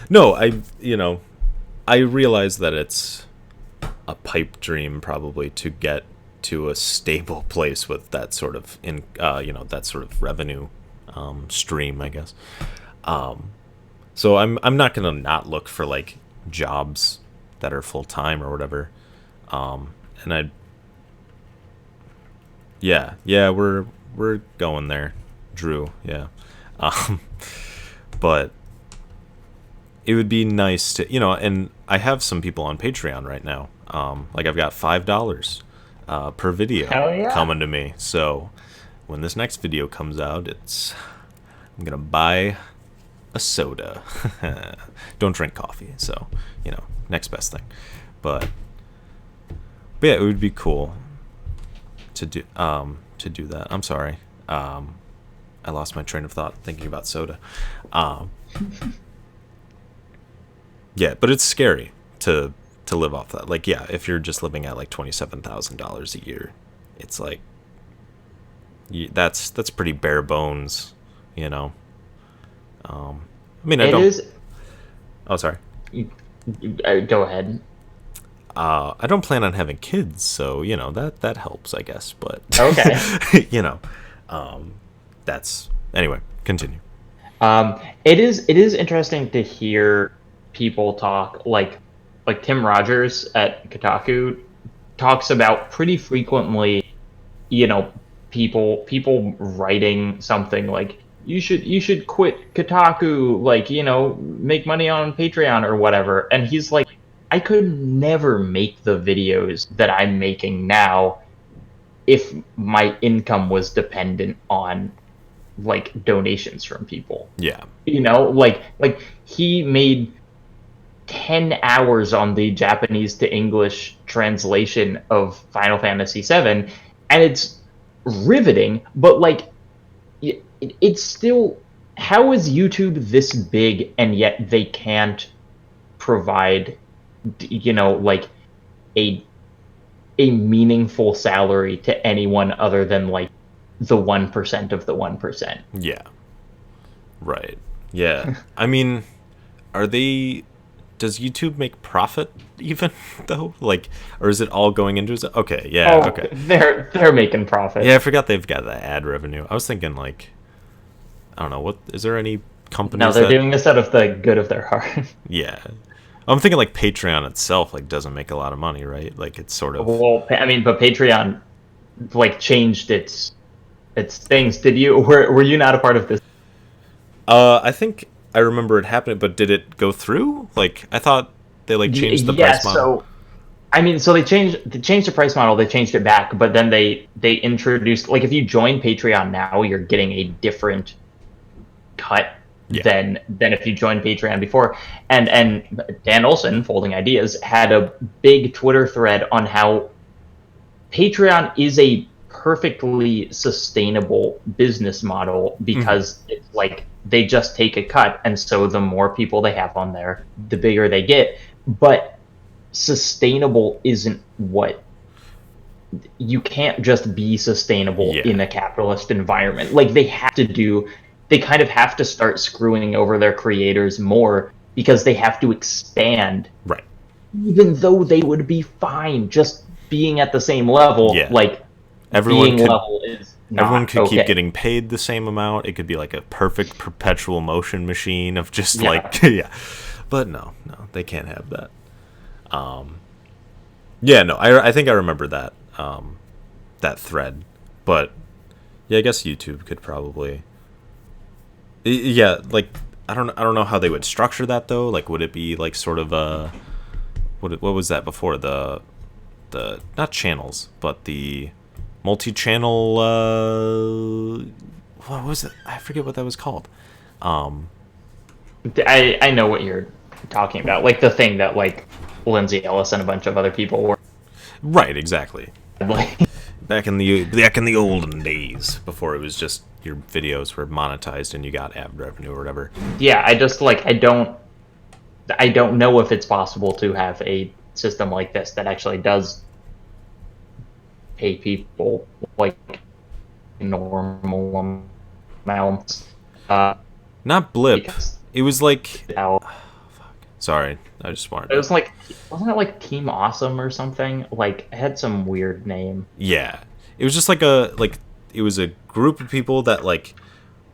no, I realize that it's a pipe dream probably to get to a stable place with that sort of that sort of revenue stream, I guess. So I'm not gonna not look for like jobs that are full time or whatever. And yeah, we're going there, Drew. Yeah. Um, but it would be nice to, and I have some people on Patreon right now. Like I've got $5 per video Hell yeah. coming to me. So when this next video comes out, I'm gonna buy a soda. Don't drink coffee, so next best thing. But yeah, it would be cool to do that. I'm sorry. I lost my train of thought thinking about soda. Yeah, but it's scary to live off that. Like, yeah, if you're just living at like $27,000 a year, it's like that's pretty bare bones, you know. I mean, I It don't. is. Oh, sorry. Go ahead. I don't plan on having kids, so that helps, I guess. But Okay. that's anyway. Continue. It is interesting to hear people talk like Tim Rogers at Kotaku talks about pretty frequently, you know, people writing something like you should quit Kotaku, like, make money on Patreon or whatever. And he's like, I could never make the videos that I'm making now if my income was dependent on like donations from people. Yeah. Like he made 10 hours on the Japanese to English translation of Final Fantasy VII, and it's riveting, but like it's still, how is YouTube this big and yet they can't provide like a meaningful salary to anyone other than like the 1% of the 1%. Yeah. Right. Yeah. I mean, are they? Does YouTube make profit even though? Like, or is it all going into? Okay. Yeah. Oh, Okay. they're making profit. Yeah, I forgot they've got the ad revenue. I was thinking like, I don't know. What is there any companies? No, they're doing this out of the good of their heart. Yeah. I'm thinking like Patreon itself like doesn't make a lot of money, right? Like it's sort of. Well, I mean, but Patreon like changed its things. Did you were you not a part of this? I think I remember it happening, but did it go through? Like I thought they like changed the price model. So I mean, so they changed the price model. They changed it back, but then they introduced, like, if you join Patreon now, you're getting a different cut than if you joined Patreon before. And Dan Olson, Folding Ideas, had a big Twitter thread on how Patreon is a perfectly sustainable business model because it's like they just take a cut, and so the more people they have on there, the bigger they get. But sustainable isn't what, you can't just be sustainable in a capitalist environment. Like they kind of have to start screwing over their creators more because they have to expand, right? Even though they would be fine just being at the same level. Like everyone could, level is not everyone could okay. keep getting paid the same amount. It could be like a perfect perpetual motion machine of just like but no, they can't have that. I think I remember that that thread, but yeah, I guess YouTube could probably, like I don't know how they would structure that though. Like, would it be like sort of a what was that before, the not channels but the multi-channel what was it? I forget what that was called. I know what you're talking about, like the thing that like Lindsay Ellis and a bunch of other people were. Right, exactly. Like, back in the olden days before it was just your videos were monetized and you got ad revenue or whatever. Yeah, I just like I don't know if it's possible to have a system like this that actually does pay people like normal amounts. Not Blip. It was like fuck. Sorry, I just wanted. It was like, wasn't it like Team Awesome or something? Like, it had some weird name. Yeah, it was just like it was a group of people that like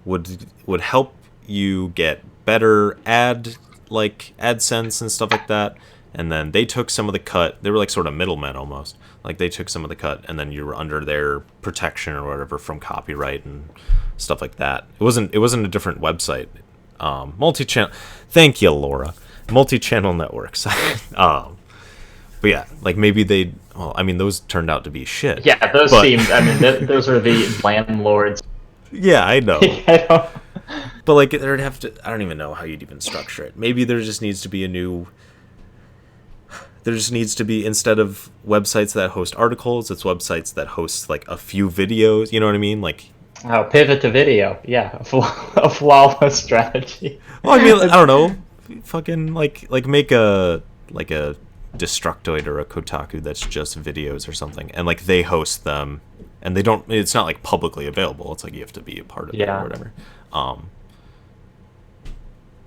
would help you get better AdSense and stuff like that, and then they took some of the cut. They were like sort of middlemen almost. Like they took some of the cut, and then you were under their protection or whatever from copyright and stuff like that. It wasn't a different website. Multi-channel. Thank you, Laura. Multi-channel networks. But yeah, like maybe they. Well, I mean, those turned out to be shit. Yeah, those seemed. I mean, those are the landlords. Yeah, I know. I don't. But like, there'd have to. I don't even know how you'd even structure it. Maybe there just needs to be a new. There just needs to be, instead of websites that host articles, it's websites that host like a few videos. You know what I mean? Like. Oh, pivot to video. Yeah, a flawless strategy. Well, I mean, I don't know. Fucking like make a Destructoid or a Kotaku that's just videos or something, and like they host them, and they don't. It's not like publicly available. It's like you have to be a part of it or whatever.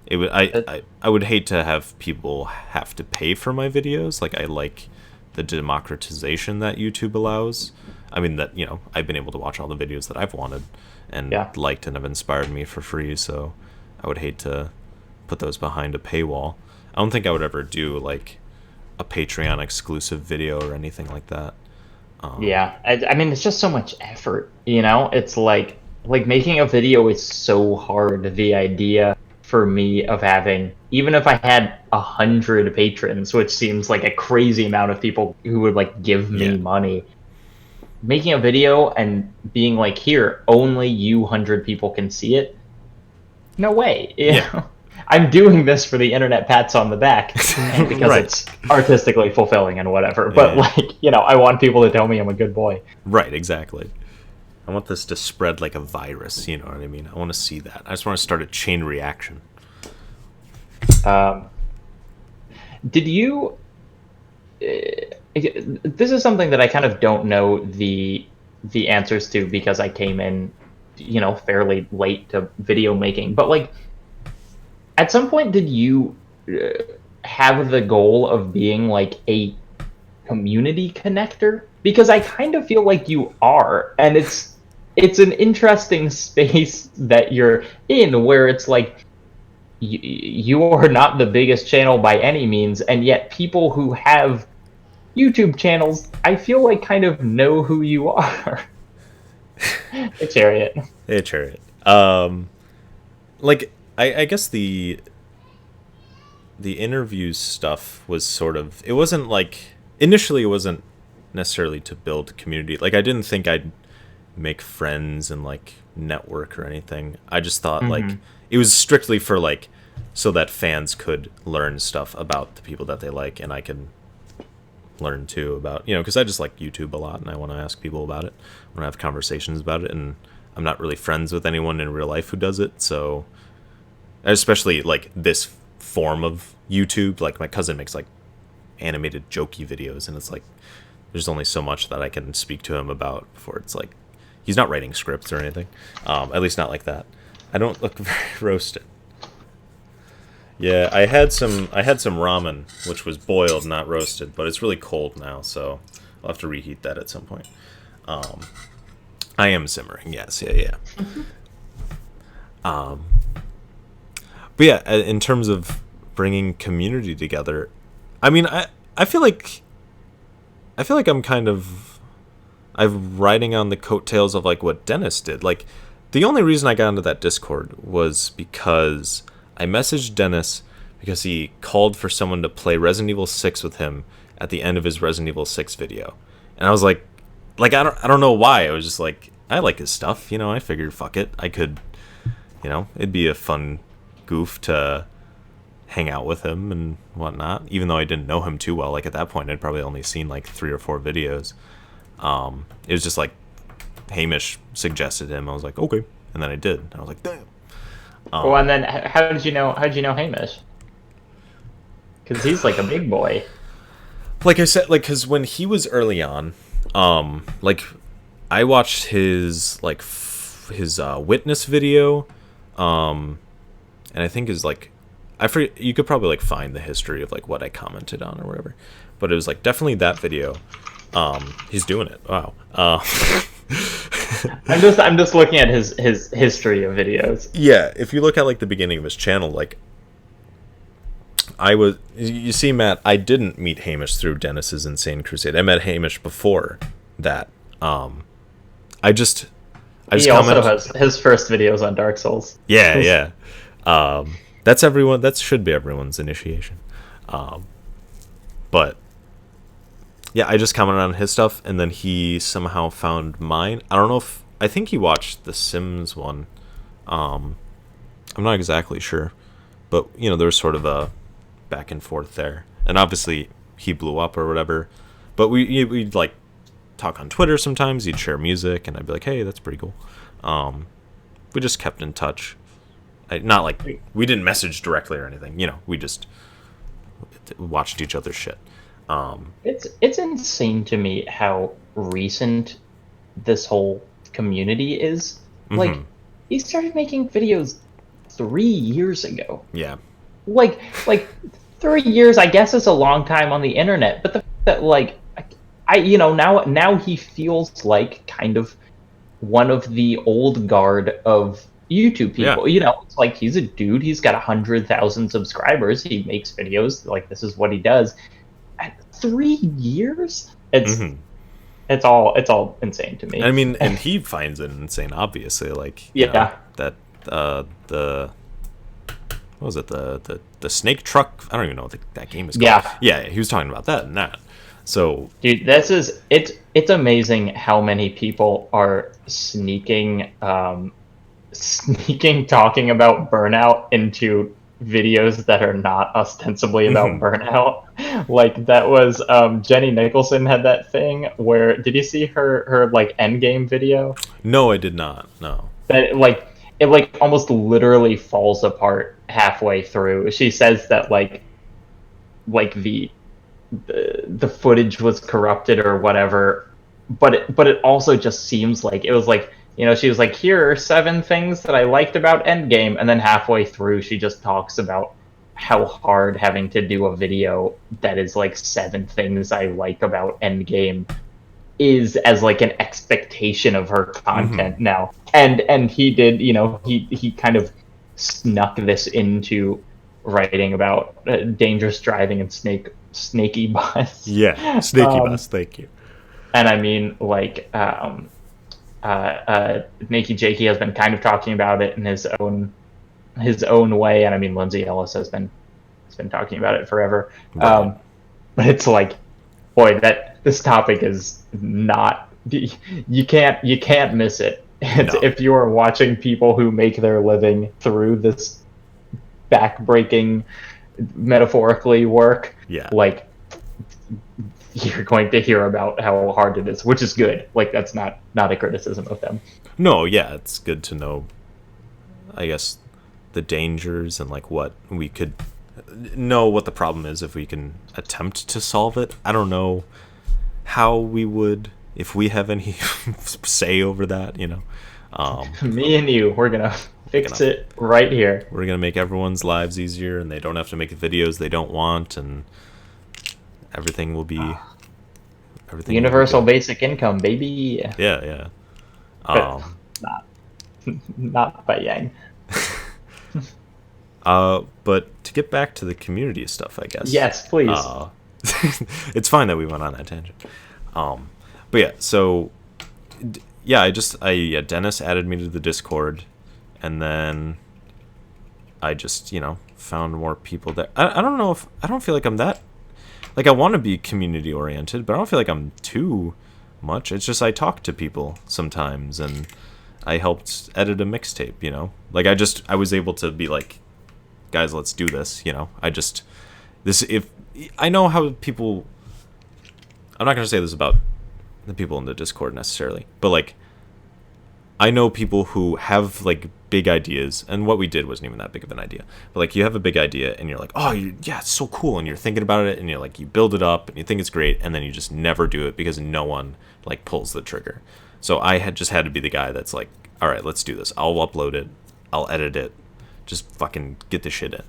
It would. I would hate to have people have to pay for my videos. Like I like the democratization that YouTube allows. I mean that I've been able to watch all the videos that I've wanted and liked and have inspired me for free. So I would hate to put those behind a paywall. I don't think I would ever do like a Patreon exclusive video or anything like that. I mean, it's just so much effort. It's like making a video is so hard. The idea for me of having, even if I had 100 patrons, which seems like a crazy amount of people who would like give me money, making a video and being like, here, only 100 people can see it. No way. You know? I'm doing this for the internet pats on the back and because it's artistically fulfilling and whatever. But I want people to tell me I'm a good boy. Right, exactly. I want this to spread like a virus, you know what I mean? I want to see that. I just want to start a chain reaction. Did you... this is something that I kind of don't know the answers to because I came in, fairly late to video making. But like, at some point, did you have the goal of being like a community connector? Because I kind of feel like you are, and it's an interesting space that you're in, where it's like you are not the biggest channel by any means, and yet people who have YouTube channels, I feel like kind of know who you are. Hey, Chariot. Hey, Chariot. Like, I guess the interviews stuff was sort of... It wasn't like... Initially, it wasn't necessarily to build community. Like, I didn't think I'd make friends and, like, network or anything. I just thought, like... It was strictly for, like... So that fans could learn stuff about the people that they like, and I could learn, too, about... because I just like YouTube a lot, and I want to ask people about it. I want to have conversations about it, and I'm not really friends with anyone in real life who does it, so... Especially, like, this form of YouTube. Like, my cousin makes, like, animated jokey videos, and it's like there's only so much that I can speak to him about before it's like he's not writing scripts or anything, at least not like that. I don't look very roasted. I had some ramen, which was boiled, not roasted, but it's really cold now, so I'll have to reheat that at some point. I am simmering, yes. But yeah, in terms of bringing community together, I mean, I feel like I'm riding on the coattails of like what Dennis did. Like, the only reason I got into that Discord was because I messaged Dennis because he called for someone to play Resident Evil 6 with him at the end of his Resident Evil 6 video, and I was like I don't know why. I was just like, I like his stuff, I figured, fuck it, I could, it'd be a fun goof to hang out with him and whatnot, even though I didn't know him too well. Like, at that point, I'd probably only seen like 3 or 4 videos. It was just like Hamish suggested him. I was like, okay, and then I did. I was like, damn. And then how did you know Hamish? Because he's like a big boy. Like I said, like, because when he was early on, like, I watched his like his witness video, and I think is like, I forget, you could probably like find the history of like what I commented on or whatever, but it was like definitely that video. He's doing it. Wow. I'm just looking at his history of videos. Yeah, if you look at like the beginning of his channel, like, You see, Matt, I didn't meet Hamish through Dennis's Insane Crusade. I met Hamish before that. I just He also has his first videos on Dark Souls. Yeah. That's everyone. That should be everyone's initiation. But yeah, I just commented on his stuff, and then he somehow found mine. I don't know if I think he watched the Sims one. I'm not exactly sure, but there was sort of a back and forth there, and obviously he blew up or whatever. But we'd like talk on Twitter sometimes. He'd share music, and I'd be like, "Hey, that's pretty cool." We just kept in touch. Not like we didn't message directly or anything. We just watched each other's shit. It's insane to me how recent this whole community is. Like, he started making videos 3 years ago. Yeah. Like 3 years, I guess, is a long time on the internet. But the fact that, like, now he feels like kind of one of the old guard of YouTube people. Yeah. It's like he's a dude. He's got 100,000 subscribers. He makes videos. Like, this is what he does. At 3 years, it's all insane to me. I mean, and he finds it insane, obviously. Like, that what was it, the snake truck? I don't even know what that game is called. Yeah, he was talking about that and that. So, dude, it's amazing how many people are sneaking talking about burnout into videos that are not ostensibly about burnout. Like, that was Jenny Nicholson had that thing where, did you see her like endgame video? No, I did not. No. That it almost literally falls apart halfway through. She says that like the footage was corrupted or whatever, but it also just seems like it was like, she was like, here are 7 things that I liked about Endgame, and then halfway through she just talks about how hard having to do a video that is like 7 things I like about Endgame is, as like an expectation of her content now. And he did, he kind of snuck this into writing about dangerous driving and snaky bus. Yeah, snaky bus. Thank you. And I mean, like, Nakey Jakey has been kind of talking about it in his own way, and I mean, Lindsay Ellis has been talking about it forever. Right. But it's like, boy, that this topic is not. You can't miss it. If you are watching people who make their living through this backbreaking, metaphorically, work, like, you're going to hear about how hard it is, which is good. Like, that's not a criticism of them. No, yeah, it's good to know, I guess, the dangers and like what we could know what the problem is if we can attempt to solve it. I don't know how we would, if we have any say over that, Me and you, we're gonna fix it right here. We're gonna make everyone's lives easier, and they don't have to make the videos they don't want, and everything will be universal basic income, baby. Yeah. Not by Yang. But to get back to the community stuff, I guess. Yes, please. It's fine that we went on that tangent. But yeah, so Dennis added me to the Discord, and then I just found more people there. I don't know if I don't feel like I'm that. Like, I want to be community oriented, but I don't feel like I'm too much. It's just I talk to people sometimes, and I helped edit a mixtape. Like, I was able to be like, guys, let's do this. If I know how people. I'm not gonna say this about the people in the Discord necessarily, but like, I know people who have like big ideas, and what we did wasn't even that big of an idea. But like, you have a big idea, and you're like, oh, it's so cool, and you're thinking about it, and you're like, you build it up, and you think it's great, and then you just never do it because no one like pulls the trigger. So I had to be the guy that's like, all right, let's do this. I'll upload it, I'll edit it, just fucking get the shit in.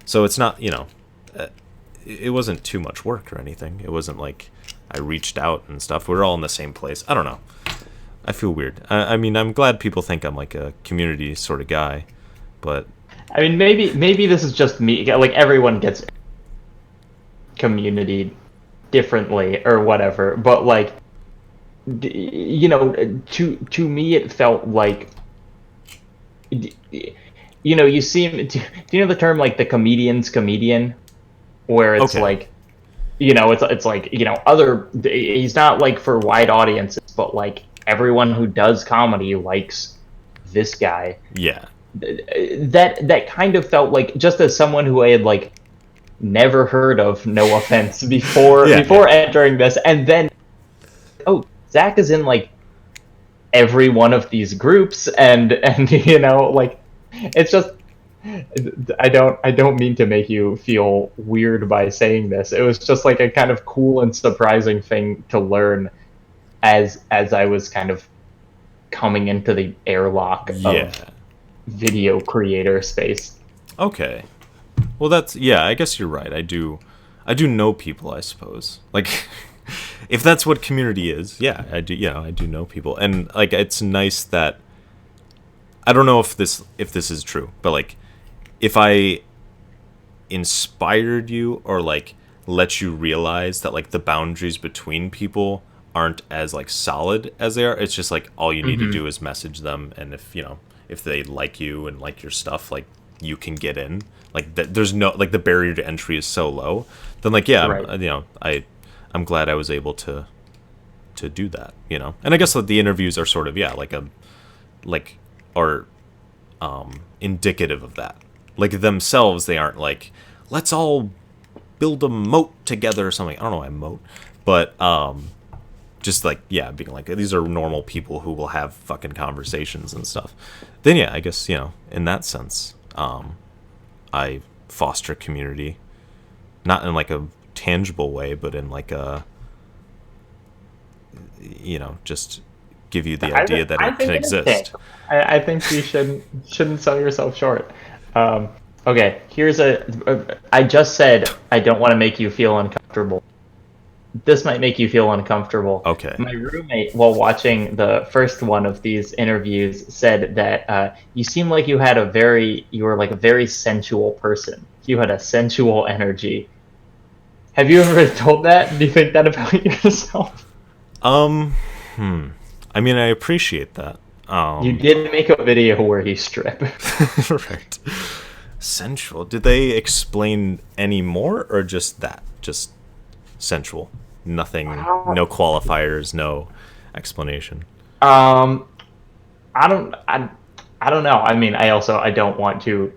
So it's not, it wasn't too much work or anything. It wasn't like I reached out and stuff. We're all in the same place. I don't know. I feel weird. I mean, I'm glad people think I'm like a community sort of guy, but I mean, maybe this is just me. Like everyone gets community differently or whatever, but like, to me it felt like, you seem. Do you know the term like the comedian's comedian, where it's Okay. like, it's like, other. He's not like for wide audiences, but like everyone who does comedy likes this guy. Yeah. That kind of felt like, just as someone who I had like never heard of, no offense, before Yeah. before entering this, and then, oh, Zach is in like every one of these groups, and like, it's just, I don't mean to make you feel weird by saying this. It was just like a kind of cool and surprising thing to learn as I was kind of coming into the airlock Yeah. of video creator space. Okay. Well, I guess you're right. I do know people, I suppose. Like, if that's what community is, yeah, I do. I do know people, and like, it's nice that I don't know if this is true, but like, if I inspired you or like let you realize that like the boundaries between people aren't as like solid as they are, it's just like all you need to do is message them, and if they like you and like your stuff, like you can get in. Like there's no like the barrier to entry is so low. Then like yeah, Right. I'm glad I was able to do that. And I guess that the interviews are sort of like are indicative of that. Like themselves, they aren't like, let's all build a moat together or something. I don't know why moat, but just like, yeah, being like, these are normal people who will have fucking conversations and stuff. Then yeah, I guess in that sense, I foster community, not in like a tangible way, but in like a just give you the idea that I it can think it is exist. tangible. I think you shouldn't sell yourself short. Okay, I just said I don't want to make you feel uncomfortable. This might make you feel uncomfortable. Okay. My roommate, while watching the first one of these interviews, said that you seem like you were like a very sensual person. You had a sensual energy. Have you ever been told that? Do you think that about yourself? I mean, I appreciate that. You did make a video where he stripped. Right. Sensual. Did they explain any more, or just that? Just sensual. Nothing. No qualifiers. No explanation. I don't know. I mean, I don't want to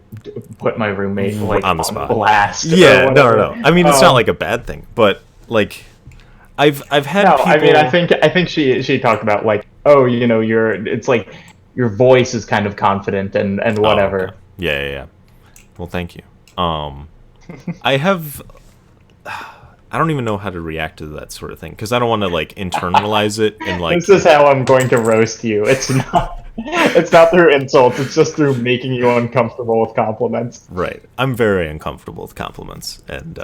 put my roommate like On the spot. blast. or Yeah. No. whatever. No. I mean, it's not like a bad thing, but like, I've had No, people. I mean, I think she talked about like, oh, it's like your voice is kind of confident and Oh, whatever. okay. Yeah. Yeah. Yeah. Well, thank you. I have. I don't even know how to react to that sort of thing because I don't want to like internalize it and like. This is how I'm going to roast you. It's not through insults. It's just through making you uncomfortable with compliments. Right. I'm very uncomfortable with compliments and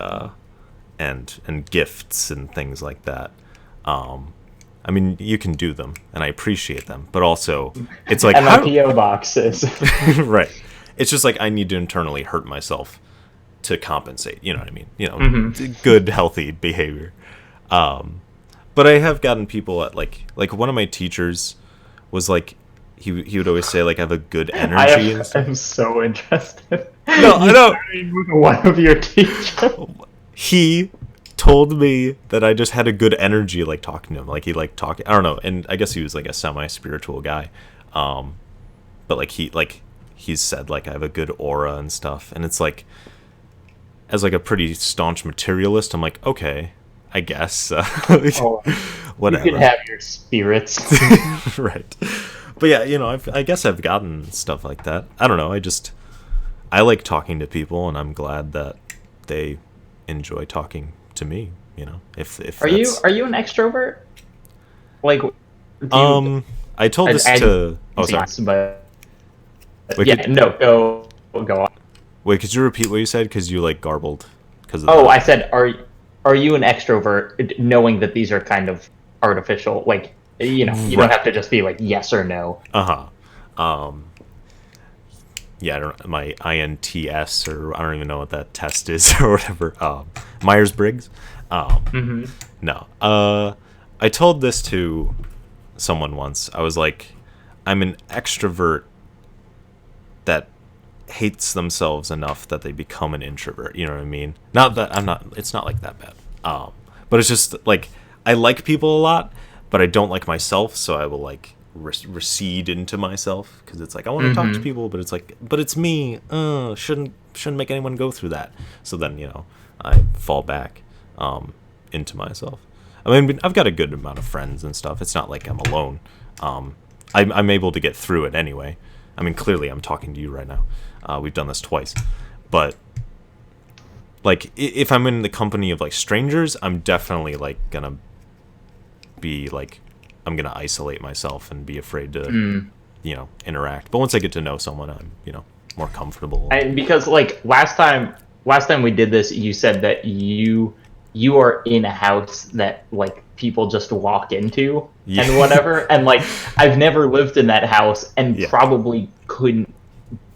gifts and things like that. I mean, you can do them, and I appreciate them, but also it's like And my PO box is. right. It's just like I need to internally hurt myself to compensate. You know what I mean? Good, healthy behavior. But I have gotten people at like one of my teachers was like he would always say like I have a good energy. and stuff. I'm so interested. No, I know. Starting with one of your teachers. He told me that I just had a good energy like talking to him. Like he liked talking. I don't know. And I guess he was like a semi-spiritual guy. But like he's said like I have a good aura and stuff. And it's like as like a pretty staunch materialist, I'm like, okay, I guess. Whatever. You can have your spirits. Right. But yeah, I guess I've gotten stuff like that. I don't know. I like talking to people, and I'm glad that they enjoy talking to me. If Are you an extrovert? Like, do you, I told this to. Oh, sorry. But Wait, yeah, no, go on. Wait, could you repeat what you said? Because you like garbled. Oh, I said, are you an extrovert, knowing that these are kind of artificial? Like, you don't have to just be like yes or no. Uh-huh. I don't my INTS, or I don't even know what that test is or whatever. Myers-Briggs. Mm-hmm. No. I told this to someone once. I was like, I'm an extrovert that hates themselves enough that they become an introvert. You know what I mean? Not that I'm not. It's not like that bad. But it's just like I like people a lot, but I don't like myself. So I will like recede into myself because it's like I want to talk to Mm-hmm. people, but it's like, but it's me. Shouldn't make anyone go through that. So then I fall back into myself. I mean, I've got a good amount of friends and stuff. It's not like I'm alone. I'm able to get through it anyway. I mean, clearly I'm talking to you right now. We've done this twice, but like if I'm in the company of like strangers, I'm definitely like gonna be like I'm gonna isolate myself and be afraid to interact. But once I get to know someone, I'm more comfortable. And because like last time we did this, you said that you are in a house that like people just walk into Yeah. and whatever, and like I've never lived in that house and Yeah. probably couldn't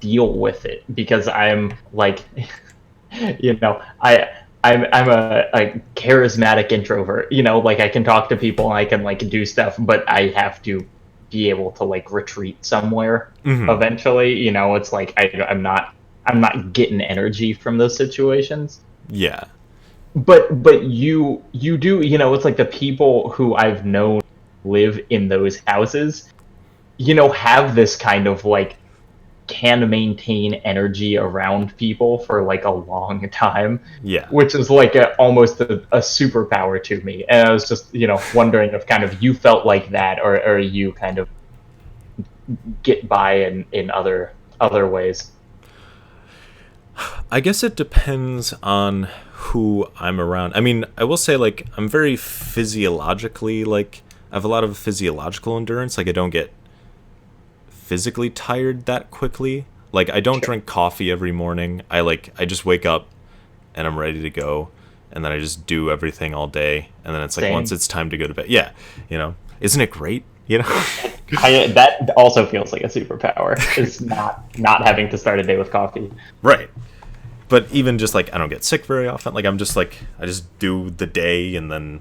deal with it because I'm like I'm a charismatic introvert, like I can talk to people and I can like do stuff, but I have to be able to like retreat somewhere Hmm. eventually. It's like I'm not getting energy from those situations. Yeah. But you do, it's like the people who I've known live in those houses, have this kind of like can maintain energy around people for like a long time, Yeah. which is like almost a superpower to me. And I was just, wondering if kind of you felt like that, or you kind of get by in other ways. I guess it depends on who I'm around. I mean, I will say like I'm very physiologically like I have a lot of physiological endurance. Like I don't get physically tired that quickly. Like I don't Sure. drink coffee every morning. I just wake up and I'm ready to go, and then I just do everything all day, and then it's like once Same. it's time to go to bed. Yeah, isn't it great? That also feels like a superpower. Is not having to start a day with coffee. Right. But even just like I don't get sick very often. Like I'm just like I just do the day, and then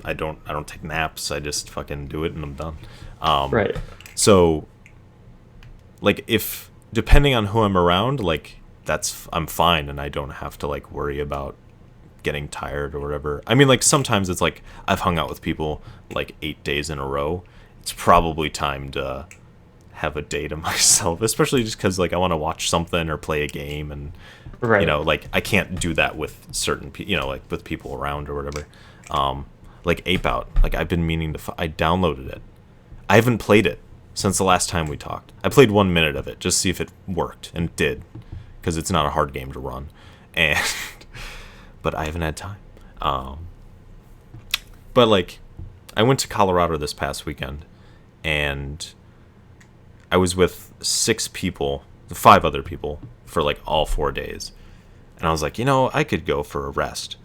I don't take naps. I just fucking do it and I'm done. Right. So like if depending on who I'm around, like I'm fine and I don't have to like worry about getting tired or whatever. I mean like sometimes it's like I've hung out with people like 8 days in a row. It's probably time to have a day to myself, especially just because like I want to watch something or play a game, and Right. like I can't do that with certain like with people around or whatever. Like Ape Out, like I've been meaning to I downloaded it. I haven't played it since the last time we talked. I played 1 minute of it just to see if it worked, and it did, because it's not a hard game to run, and but I haven't had time. But like I went to Colorado this past weekend, and I was with 6 people, 5 other people, for like all 4 days. And I was like, I could go for a rest.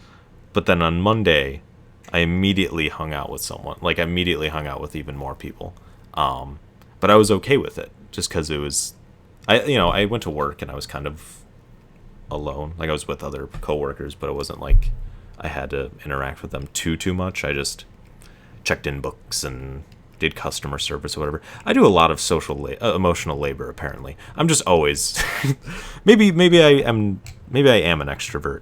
But then on Monday, I immediately hung out with someone. Like, I immediately hung out with even more people. But I was okay with it, just because it was, I went to work and I was kind of alone. Like, I was with other coworkers, but it wasn't like I had to interact with them too much. I just checked in books and did customer service or whatever. I do a lot of emotional labor. Apparently, I'm just always maybe I am an extrovert,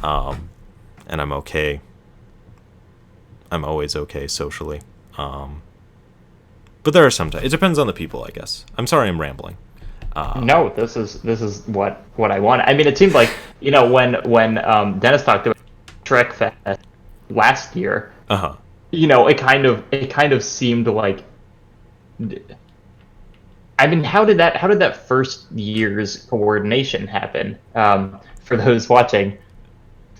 and I'm okay. I'm always okay socially, but there are sometimes it depends on the people, I guess. I'm sorry, I'm rambling. No, this is what I want. I mean, it seemed like when Dennis talked about Trek Fest last year, Uh huh. it kind of seemed like. I mean, how did that first year's coordination happen? For those watching,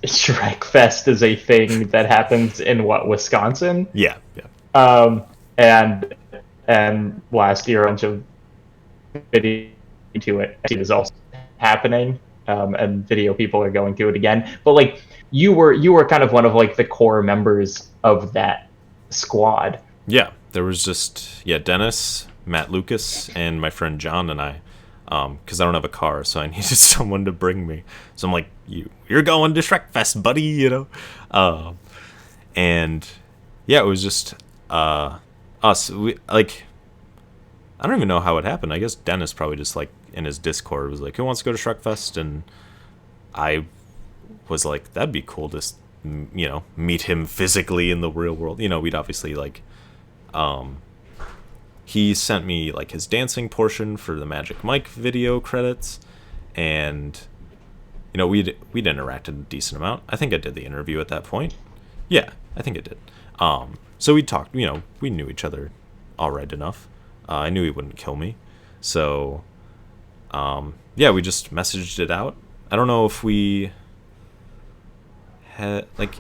Shrek Fest is a thing that happens in what, Wisconsin? Yeah. Yeah. Um, and last year a bunch of video to it is also happening, and video people are going to it again. But like you were kind of one of like the core members of that squad. Yeah. There was just Dennis, Matt Lucas, and my friend John and I. because I don't have a car, so I needed someone to bring me. So I'm like, you're going to Shrek Fest, buddy, you know. And yeah, it was just us. We like, I don't even know how it happened. I guess Dennis probably just like in his Discord was like, who wants to go to Shrek Fest? And I was like, that'd be cool to, meet him physically in the real world. You know, we'd obviously like, he sent me like his dancing portion for the Magic Mike video credits, and we'd interacted a decent amount. I think I did the interview at that point. Yeah, I think I did. So we talked. We knew each other all right enough. I knew he wouldn't kill me, so yeah, we just messaged it out. I don't know if we had like.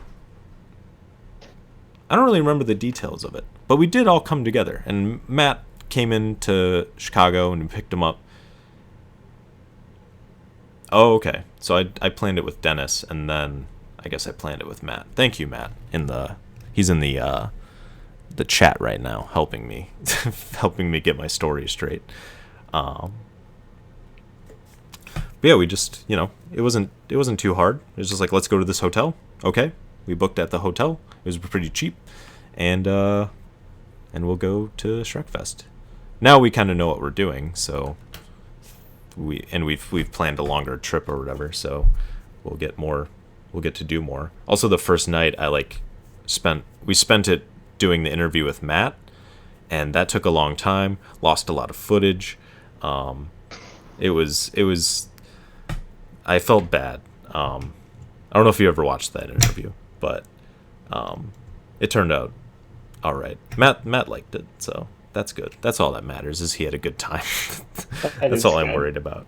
I don't really remember the details of it, but we did all come together, and Matt came into Chicago and we picked him up. Oh, okay. So I planned it with Dennis, and then I guess I planned it with Matt. Thank you, Matt. He's in the chat right now, helping me get my story straight. But yeah, we just it wasn't too hard. It was just like, let's go to this hotel. Okay, we booked at the hotel. It was pretty cheap, and we'll go to Shrekfest. Now we kind of know what we're doing, so we've planned a longer trip or whatever. So we'll get to do more. Also, the first night we spent it doing the interview with Matt, and that took a long time. Lost a lot of footage. It was. I felt bad. I don't know if you ever watched that interview, but it turned out all right. Matt liked it, so that's good. That's all that matters, is he had a good time. That's all I'm worried about.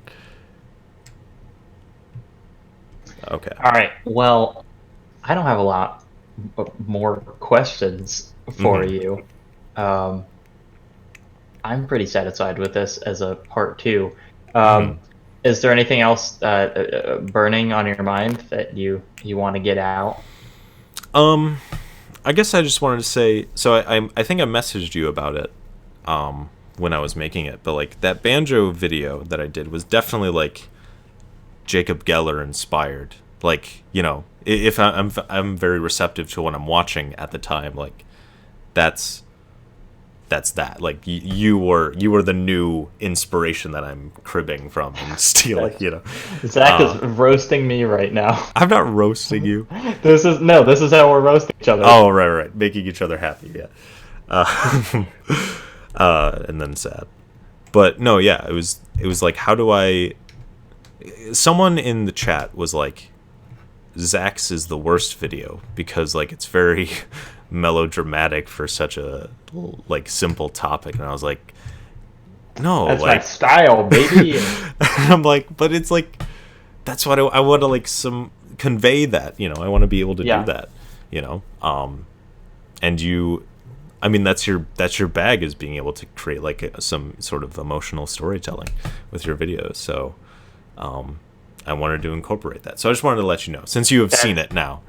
Okay. All right. Well, I don't have a lot more questions for you. I'm pretty satisfied with this as a part 2. Is there anything else burning on your mind that you want to get out? I guess I just wanted to say, so I think I messaged you about it when I was making it, but like that banjo video that I did was definitely like Jacob Geller inspired. Like, if I'm very receptive to what I'm watching at the time, like that's that. Like you were the new inspiration that I'm cribbing from and stealing. Zach is roasting me right now. I'm not roasting you. This is how we're roasting each other. Oh, right, making each other happy. Yeah, and then sad. But no, yeah, it was like, how do I? Someone in the chat was like, Zach's is the worst video because like it's very melodramatic for such a like simple topic, and I was like, no, that's like my style, baby. I'm like, but it's like, that's what I want to like convey that, I want to be able to do that, and that's your bag, is being able to create like some sort of emotional storytelling with your videos. So I wanted to incorporate that. So I just wanted to let you know, since you have seen it now.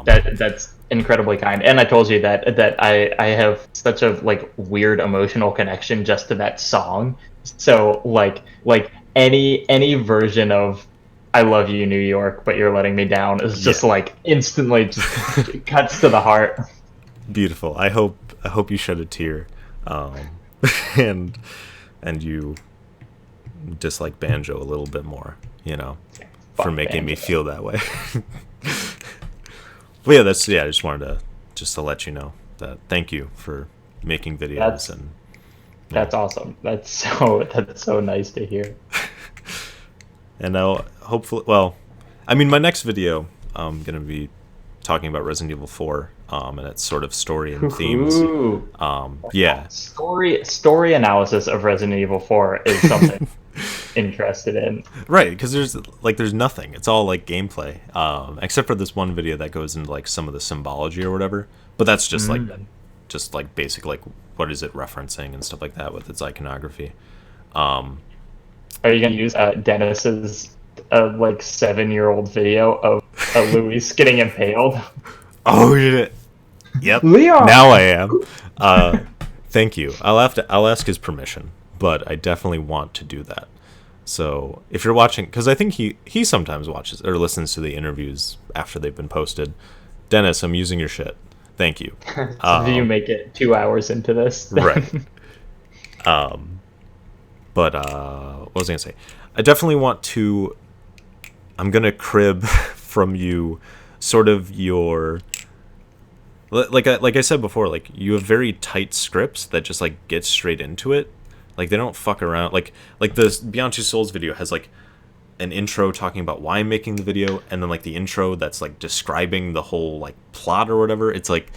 That's incredibly kind. And I told you that I have such a like weird emotional connection just to that song. So like any version of I Love You, New York, but you're letting me down is just like instantly just cuts to the heart. Beautiful. I hope you shed a tear, and you dislike banjo a little bit more, for making me feel that way. But yeah, I just wanted to let you know that. Thank you for making videos. That's awesome. That's so nice to hear. And now, hopefully, my next video, I'm gonna be talking about Resident Evil 4, and its sort of story and themes. Yeah. Story analysis of Resident Evil 4 is something interested in. Right, because there's nothing. It's all like gameplay, except for this one video that goes into like some of the symbology or whatever. But that's just like basic, like what is it referencing and stuff like that with its iconography. Are you gonna use Dennis's like 7-year-old video of Luis getting impaled? Oh shit! Yep. Leon. Now I am. Thank you. I'll ask his permission, but I definitely want to do that. So if you're watching, because I think he sometimes watches or listens to the interviews after they've been posted. Dennis, I'm using your shit. Thank you. So do you make it 2 hours into this? Right. But what was I gonna say? I definitely want to. I'm gonna crib from you, sort of your. Like I said before, like you have very tight scripts that just like get straight into it. Like they don't fuck around. Like the Beyond Two Souls video has like an intro talking about why I'm making the video, and then like the intro that's like describing the whole like plot or whatever. It's like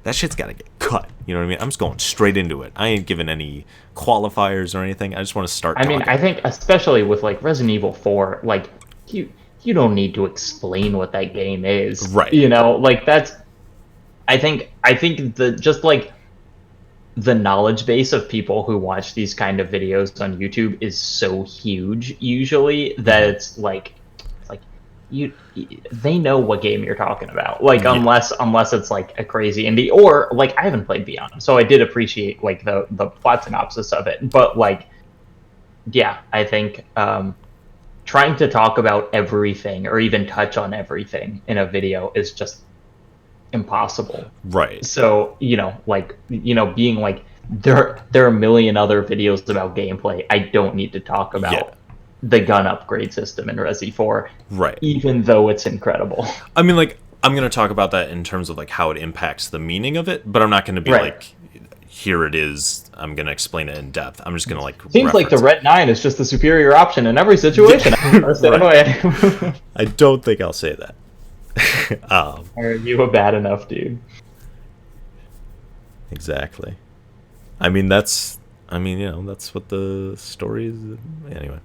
that shit's gotta get cut. You know what I mean? I'm just going straight into it. I ain't giving any qualifiers or anything. I just want to start. I mean, I think especially with like Resident Evil 4, like you don't need to explain what that game is, Right. You know, like that's. I think the just like the knowledge base of people who watch these kind of videos on YouTube is so huge usually that it's like you they know what game you're talking about, like unless it's like a crazy indie, or like I haven't played Beyond, so I did appreciate like the plot synopsis of it, but like yeah, I think trying to talk about everything or even touch on everything in a video is just impossible. Right. So, being like there are a million other videos about gameplay. I don't need to talk about the gun upgrade system in Resi 4. Right. Even though it's incredible. I mean, like, I'm going to talk about that in terms of like how it impacts the meaning of it, but I'm not going to be like, here it is, I'm going to explain it in depth. I'm just going to like seems like the Ret 9 is just the superior option in every situation. I don't think I'll say that. Are you a bad enough dude? Exactly. I mean, that's what the story is anyway.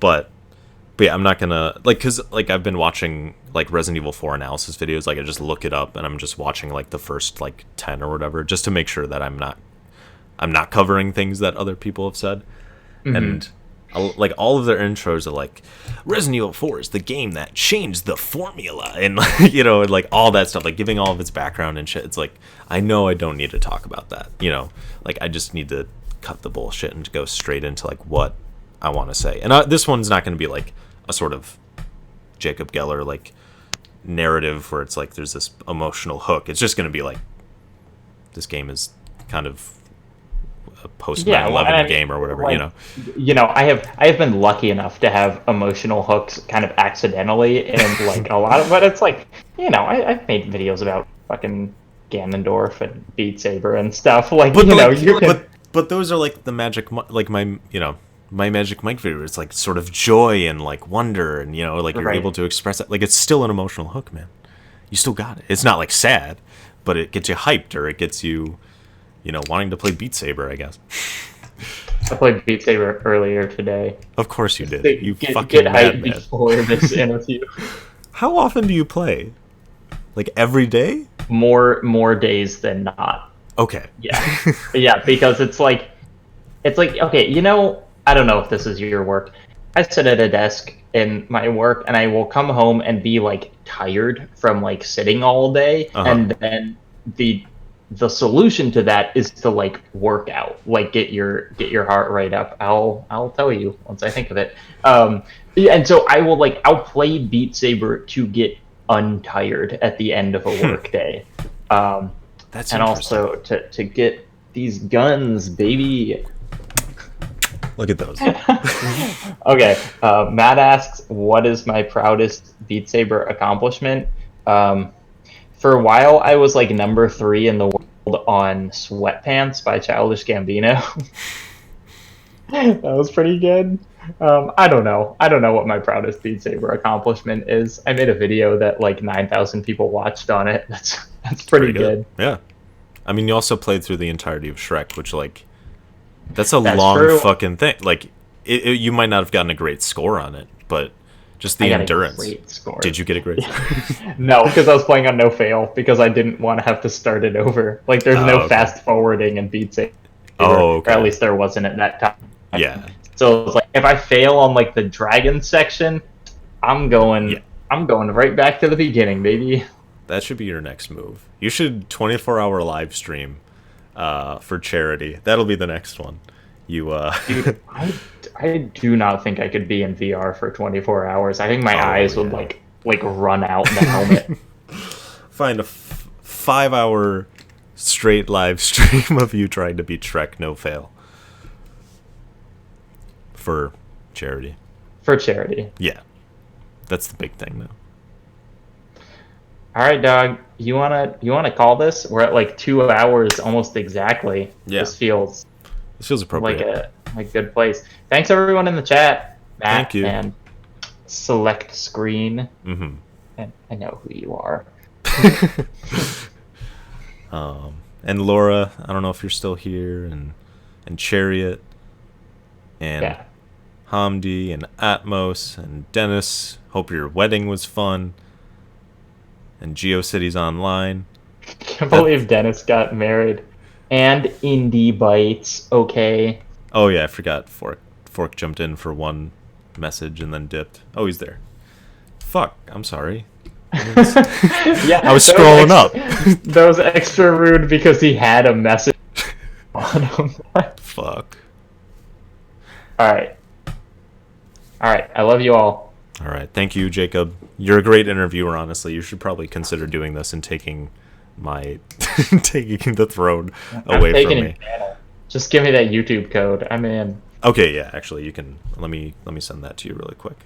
But yeah, I'm not gonna because I've been watching like Resident Evil 4 analysis videos. Like I just look it up and I'm just watching like the first like 10 or whatever, just to make sure that I'm not covering things that other people have said. Mm-hmm. And like all of their intros are like Resident Evil 4 is the game that changed the formula, and and like all that stuff, like giving all of its background and shit. It's like I know I don't need to talk about that, like I just need to cut the bullshit and go straight into like what I want to say. And this one's not going to be like a sort of Jacob Geller like narrative where it's like there's this emotional hook. It's just going to be like this game is kind of a post 9/11 game or whatever, I have been lucky enough to have emotional hooks kind of accidentally, and like a lot of, but it's like I've made videos about fucking Ganondorf and Beat Saber and stuff, like but those are like the magic, like my Magic Mike video. It's like sort of joy and like wonder, and like you're able to express it. Like it's still an emotional hook, man. You still got it. It's not like sad, but it gets you hyped, or it gets you wanting to play Beat Saber, I guess. I played Beat Saber earlier today. Of course you did. You get fucking hyped before this interview. How often do you play? Like every day? More days than not. Okay. Yeah. Yeah, because it's like okay, I don't know if this is your work. I sit at a desk in my work and I will come home and be like tired from like sitting all day, and then the solution to that is to like work out, like get your heart rate up. I'll tell you once I think of it. And so I'll play Beat Saber to get untired at the end of a work day. That's and also to get these guns, baby. Look at those. Okay. Matt asks, what is my proudest Beat Saber accomplishment? For a while, I was like number 3 in the world on Sweatpants by Childish Gambino. That was pretty good. I don't know what my proudest Beat Saber accomplishment is. I made a video that like 9,000 people watched on it. That's pretty good. Yeah. I mean, you also played through the entirety of Shrek, which like that's long fucking thing. Like you might not have gotten a great score on it, but just the endurance. Great score. Did you get a great score? No, because I was playing on no fail, because I didn't want to have to start it over. Like there's no fast forwarding in Beat Saber. Or at least there wasn't at that time. Yeah. So it's like if I fail on like the dragon section, I'm going right back to the beginning, baby. That should be your next move. You should 24-hour live stream for charity. That'll be the next one. You Dude, I do not think I could be in VR for 24 hours. I think my eyes would yeah. like run out in the helmet. Find a 5 hour straight live stream of you trying to beat Shrek, no fail, for charity. For charity. Yeah, that's the big thing, though. All right, dog. You wanna call this? We're at like 2 hours almost exactly. Yeah. This feels This feels appropriate. like a good place. Thanks everyone in the chat, Matt Thank you. and Select Screen. Mm-hmm. And I know who you are. And Laura, I don't know if you're still here, and Chariot, and Yeah. Hamdi, and Atmos, and Dennis. Hope your wedding was fun. And GeoCities Online. Can't believe Dennis got married. And Indie Bites, okay. Oh yeah, I forgot. Fork jumped in for one message and then dipped. Oh, he's there. Fuck, I'm sorry. Yeah, I was scrolling up. That was extra rude because he had a message on him. Fuck. Alright, I love you all. All right, thank you, Jacob. You're a great interviewer. Honestly, you should probably consider doing this and taking my taking the throne away I'm from taking me. a channel. Just give me that YouTube code. I'm in. Okay, yeah, actually, you can. Let me send that to you really quick.